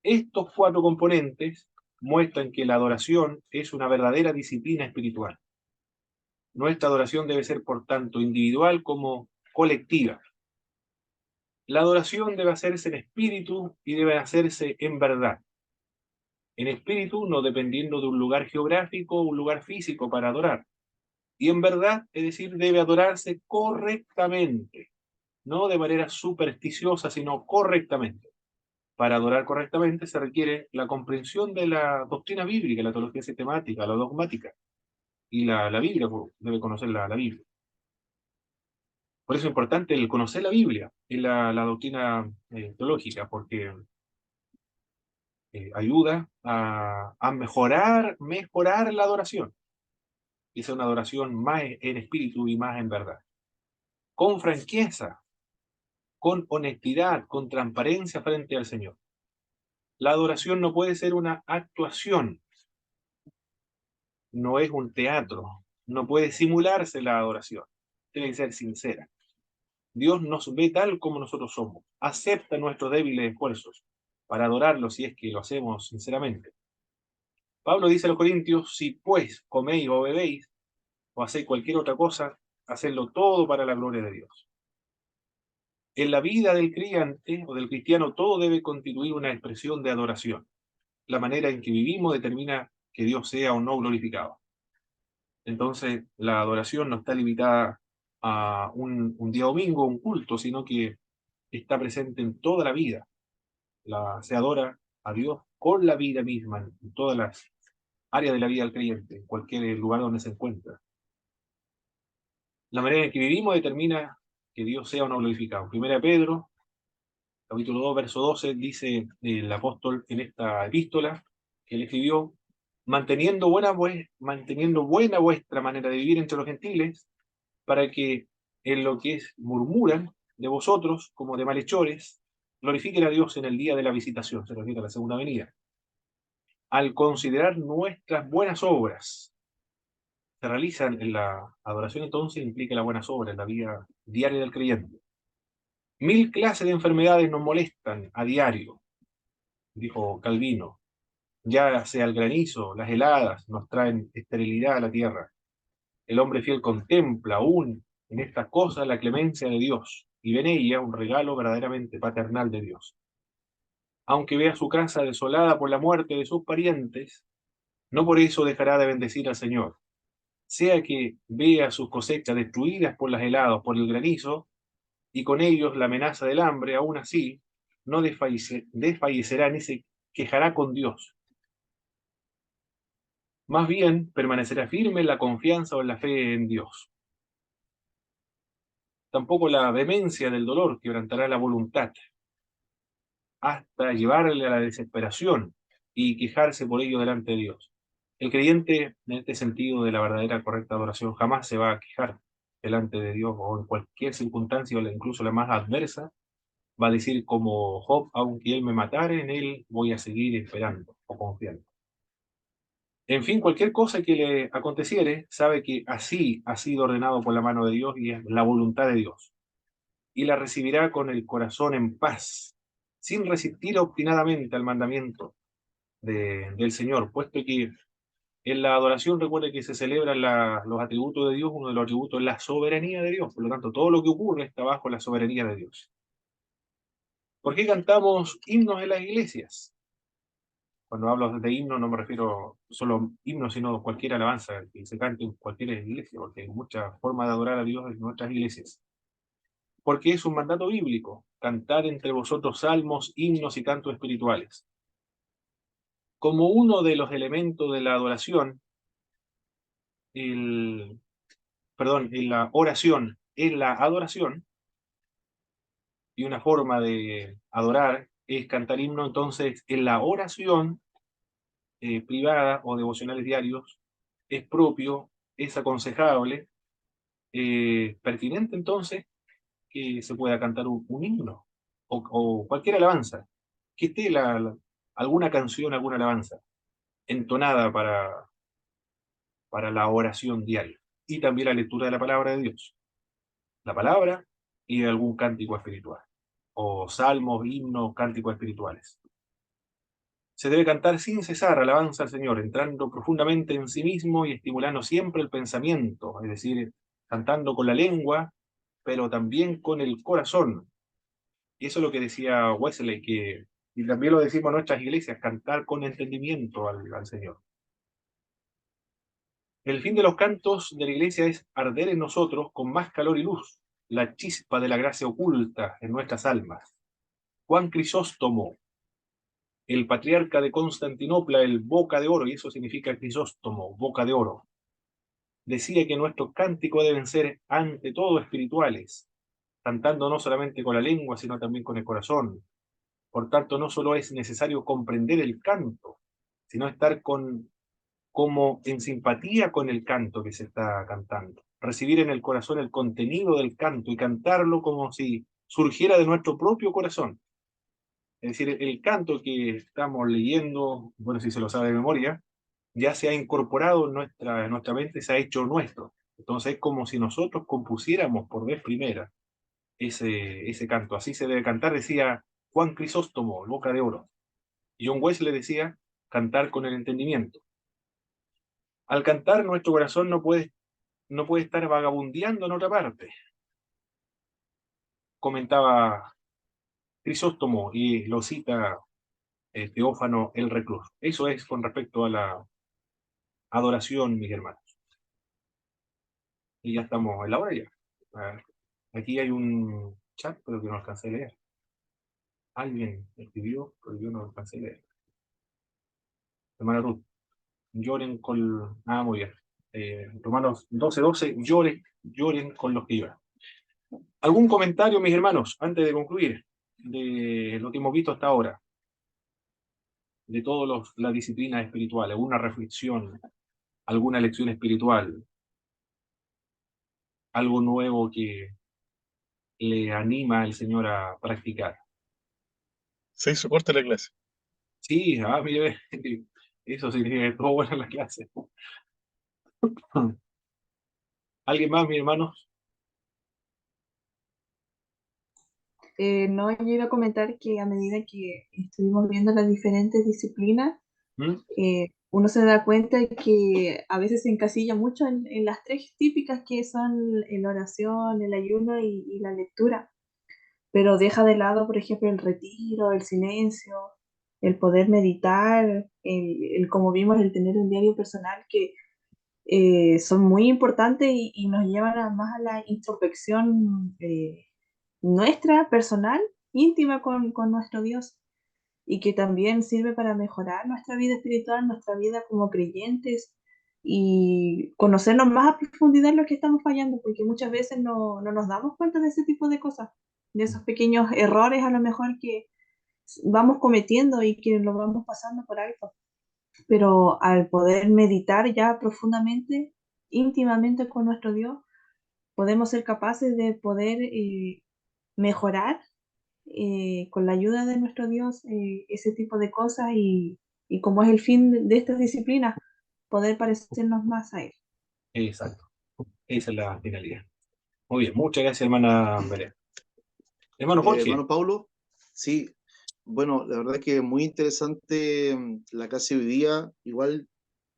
Estos 4 componentes muestran que la adoración es una verdadera disciplina espiritual. Nuestra adoración debe ser, por tanto, individual como colectiva. La adoración debe hacerse en espíritu y debe hacerse en verdad. En espíritu, no dependiendo de un lugar geográfico o un lugar físico para adorar. Y en verdad, es decir, debe adorarse correctamente, no de manera supersticiosa, sino correctamente. Para adorar correctamente se requiere la comprensión de la doctrina bíblica, la teología sistemática, la dogmática. Y la Biblia, debe conocer la Biblia. Por eso es importante el conocer la Biblia y la doctrina teológica, porque ayuda a mejorar la adoración. Y es una adoración más en espíritu y más en verdad. Con franqueza, con honestidad, con transparencia frente al Señor. La adoración no puede ser una actuación, no es un teatro, no puede simularse la adoración, tiene que ser sincera. Dios nos ve tal como nosotros somos, acepta nuestros débiles esfuerzos para adorarlo si es que lo hacemos sinceramente. Pablo dice a los Corintios, si pues coméis o bebéis o hacéis cualquier otra cosa, hacedlo todo para la gloria de Dios. En la vida del creyente o del cristiano todo debe constituir una expresión de adoración. La manera en que vivimos determina que Dios sea o no glorificado. Entonces, la adoración no está limitada a un día domingo, un culto, sino que está presente en toda la vida. Se adora a Dios con la vida misma, en todas las áreas de la vida del creyente, en cualquier lugar donde se encuentra. La manera en que vivimos determina que Dios sea o no glorificado. Primera Pedro, capítulo 2, verso 12, dice el apóstol en esta epístola que él escribió, manteniendo buena vuestra manera de vivir entre los gentiles, para que en lo que murmuran de vosotros, como de malhechores, glorifiquen a Dios en el día de la visitación, se refiere a la segunda venida. Al considerar nuestras buenas obras, se realizan en la adoración, entonces implica las buenas obras en la vida diaria del creyente. 1000 clases de enfermedades nos molestan a diario, dijo Calvino. Ya sea el granizo, las heladas, nos traen esterilidad a la tierra. El hombre fiel contempla aún en estas cosas la clemencia de Dios y ve en ella un regalo verdaderamente paternal de Dios. Aunque vea su casa desolada por la muerte de sus parientes, no por eso dejará de bendecir al Señor. Sea que vea sus cosechas destruidas por las heladas, por el granizo, y con ellos la amenaza del hambre, aún así, no desfallecerá ni se quejará con Dios. Más bien, permanecerá firme en la confianza o en la fe en Dios. Tampoco la vehemencia del dolor quebrantará la voluntad, hasta llevarle a la desesperación y quejarse por ello delante de Dios. El creyente, en este sentido de la verdadera correcta adoración, jamás se va a quejar delante de Dios o en cualquier circunstancia, incluso la más adversa, va a decir como Job, aunque él me matare, en él voy a seguir esperando o confiando. En fin, cualquier cosa que le aconteciere, sabe que así ha sido ordenado por la mano de Dios y es la voluntad de Dios. Y la recibirá con el corazón en paz, sin resistir obstinadamente al mandamiento del Señor, puesto que en la adoración recuerde que se celebran los atributos de Dios, uno de los atributos es la soberanía de Dios, por lo tanto todo lo que ocurre está bajo la soberanía de Dios. ¿Por qué cantamos himnos en las iglesias? Cuando hablo de himno no me refiero solo a himnos, sino a cualquier alabanza que se cante en cualquier iglesia, porque hay muchas formas de adorar a Dios en nuestras iglesias. Porque es un mandato bíblico, cantar entre vosotros salmos, himnos y cantos espirituales. Como uno de los elementos de la adoración, en la oración es la adoración, y una forma de adorar es cantar himno, entonces en la oración privada o devocionales diarios es propio, es aconsejable, pertinente entonces que se pueda cantar un himno o cualquier alabanza, que esté alguna canción, alguna alabanza entonada para la oración diaria y también la lectura de la palabra de Dios, la palabra y algún cántico espiritual, o salmos, himnos, cánticos espirituales. Se debe cantar sin cesar alabanza al Señor, entrando profundamente en sí mismo y estimulando siempre el pensamiento, es decir, cantando con la lengua, pero también con el corazón. Y eso es lo que decía Wesley, y también lo decimos en nuestras iglesias, cantar con entendimiento al Señor. El fin de los cantos de la iglesia es arder en nosotros con más calor y luz, la chispa de la gracia oculta en nuestras almas. Juan Crisóstomo, el patriarca de Constantinopla, el boca de oro, y eso significa Crisóstomo, boca de oro, decía que nuestros cánticos deben ser ante todo espirituales, cantando no solamente con la lengua, sino también con el corazón. Por tanto, no solo es necesario comprender el canto, sino estar como en simpatía con el canto que se está cantando. Recibir en el corazón el contenido del canto y cantarlo como si surgiera de nuestro propio corazón. Es decir, el canto que estamos leyendo, bueno, si se lo sabe de memoria, ya se ha incorporado en nuestra mente, se ha hecho nuestro. Entonces es como si nosotros compusiéramos por vez primera ese canto. Así se debe cantar, decía Juan Crisóstomo, boca de oro. Y John Wesley decía, cantar con el entendimiento. Al cantar, nuestro corazón no puede estar vagabundeando en otra parte, comentaba Crisóstomo y lo cita Teófano el Recluso. Eso es con respecto a la adoración, mis hermanos. Y ya estamos en la hora ya. Ah, aquí hay un chat, pero que no alcancé a leer. Alguien escribió, pero yo no alcancé a leer. Hermana Ruth, lloren con... Ah, muy bien. Romanos 12:12, lloren con los que lloran. ¿Algún comentario, mis hermanos, antes de concluir, de lo que hemos visto hasta ahora? De todas las disciplinas espirituales, alguna reflexión, alguna lección espiritual, algo nuevo que le anima al Señor a practicar. Se hizo corta la clase. Sí, mire, eso significa que estuvo buena la clase. ¿Alguien más, mis hermanos? No, yo iba a comentar que a medida que estuvimos viendo las diferentes disciplinas, ¿Mm? uno se da cuenta de que a veces se encasilla mucho en las tres típicas que son la oración, el ayuno y la lectura, pero deja de lado, por ejemplo, el retiro, el silencio, el poder meditar, como vimos, el tener un diario personal que son muy importantes y nos llevan más a la introspección nuestra, personal, íntima con nuestro Dios y que también sirve para mejorar nuestra vida espiritual, nuestra vida como creyentes y conocernos más a profundidad en lo que estamos fallando, porque muchas veces no nos damos cuenta de ese tipo de cosas, de esos pequeños errores a lo mejor que vamos cometiendo y que lo vamos pasando por alto. Pero al poder meditar ya profundamente, íntimamente con nuestro Dios, podemos ser capaces de poder mejorar con la ayuda de nuestro Dios ese tipo de cosas y como es el fin de estas disciplinas, poder parecernos más a Él. Exacto. Esa es la finalidad. Muy bien, muchas gracias, hermana Belén. Hermano Jorge. Hermano Paulo, sí, bueno, la verdad que muy interesante la clase de hoy día. Igual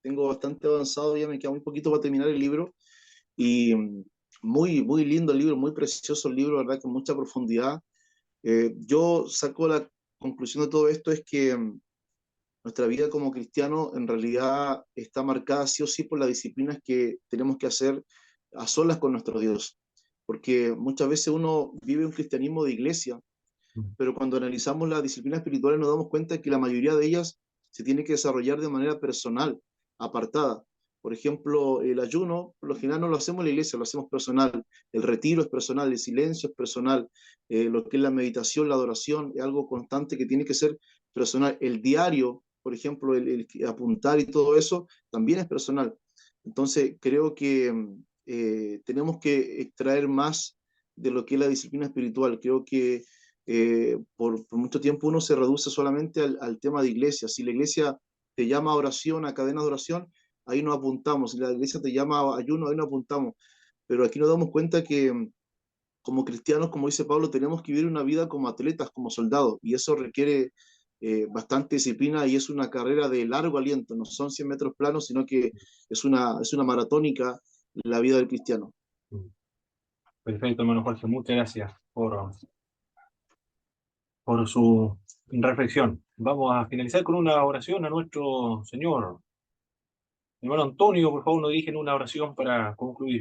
tengo bastante avanzado, ya me queda muy poquito para terminar el libro. Y muy, muy lindo el libro, muy precioso el libro, verdad, con mucha profundidad. Yo saco la conclusión de todo esto es que nuestra vida como cristiano en realidad está marcada sí o sí por las disciplinas que tenemos que hacer a solas con nuestro Dios. Porque muchas veces uno vive un cristianismo de iglesia, pero cuando analizamos las disciplinas espirituales nos damos cuenta que la mayoría de ellas se tiene que desarrollar de manera personal, apartada. Por ejemplo, el ayuno, por lo general no lo hacemos en la iglesia, lo hacemos personal. El retiro es personal, el silencio es personal. Lo que es la meditación, la adoración, es algo constante que tiene que ser personal. El diario, por ejemplo, el apuntar y todo eso, también es personal. Entonces, creo que tenemos que extraer más de lo que es la disciplina espiritual. Creo que por mucho tiempo uno se reduce solamente al tema de iglesia. Si la iglesia te llama a oración, a cadenas de oración, ahí nos apuntamos. Si la iglesia te llama a ayuno, ahí nos apuntamos. Pero aquí nos damos cuenta que como cristianos, como dice Pablo, tenemos que vivir una vida como atletas, como soldados, y eso requiere bastante disciplina y es una carrera de largo aliento, no son 100 metros planos, sino que es una maratónica la vida del cristiano. Perfecto, hermano Jorge, muchas gracias por su reflexión. Vamos a finalizar con una oración a nuestro Señor. Hermano Antonio, por favor, nos dirigen una oración para concluir.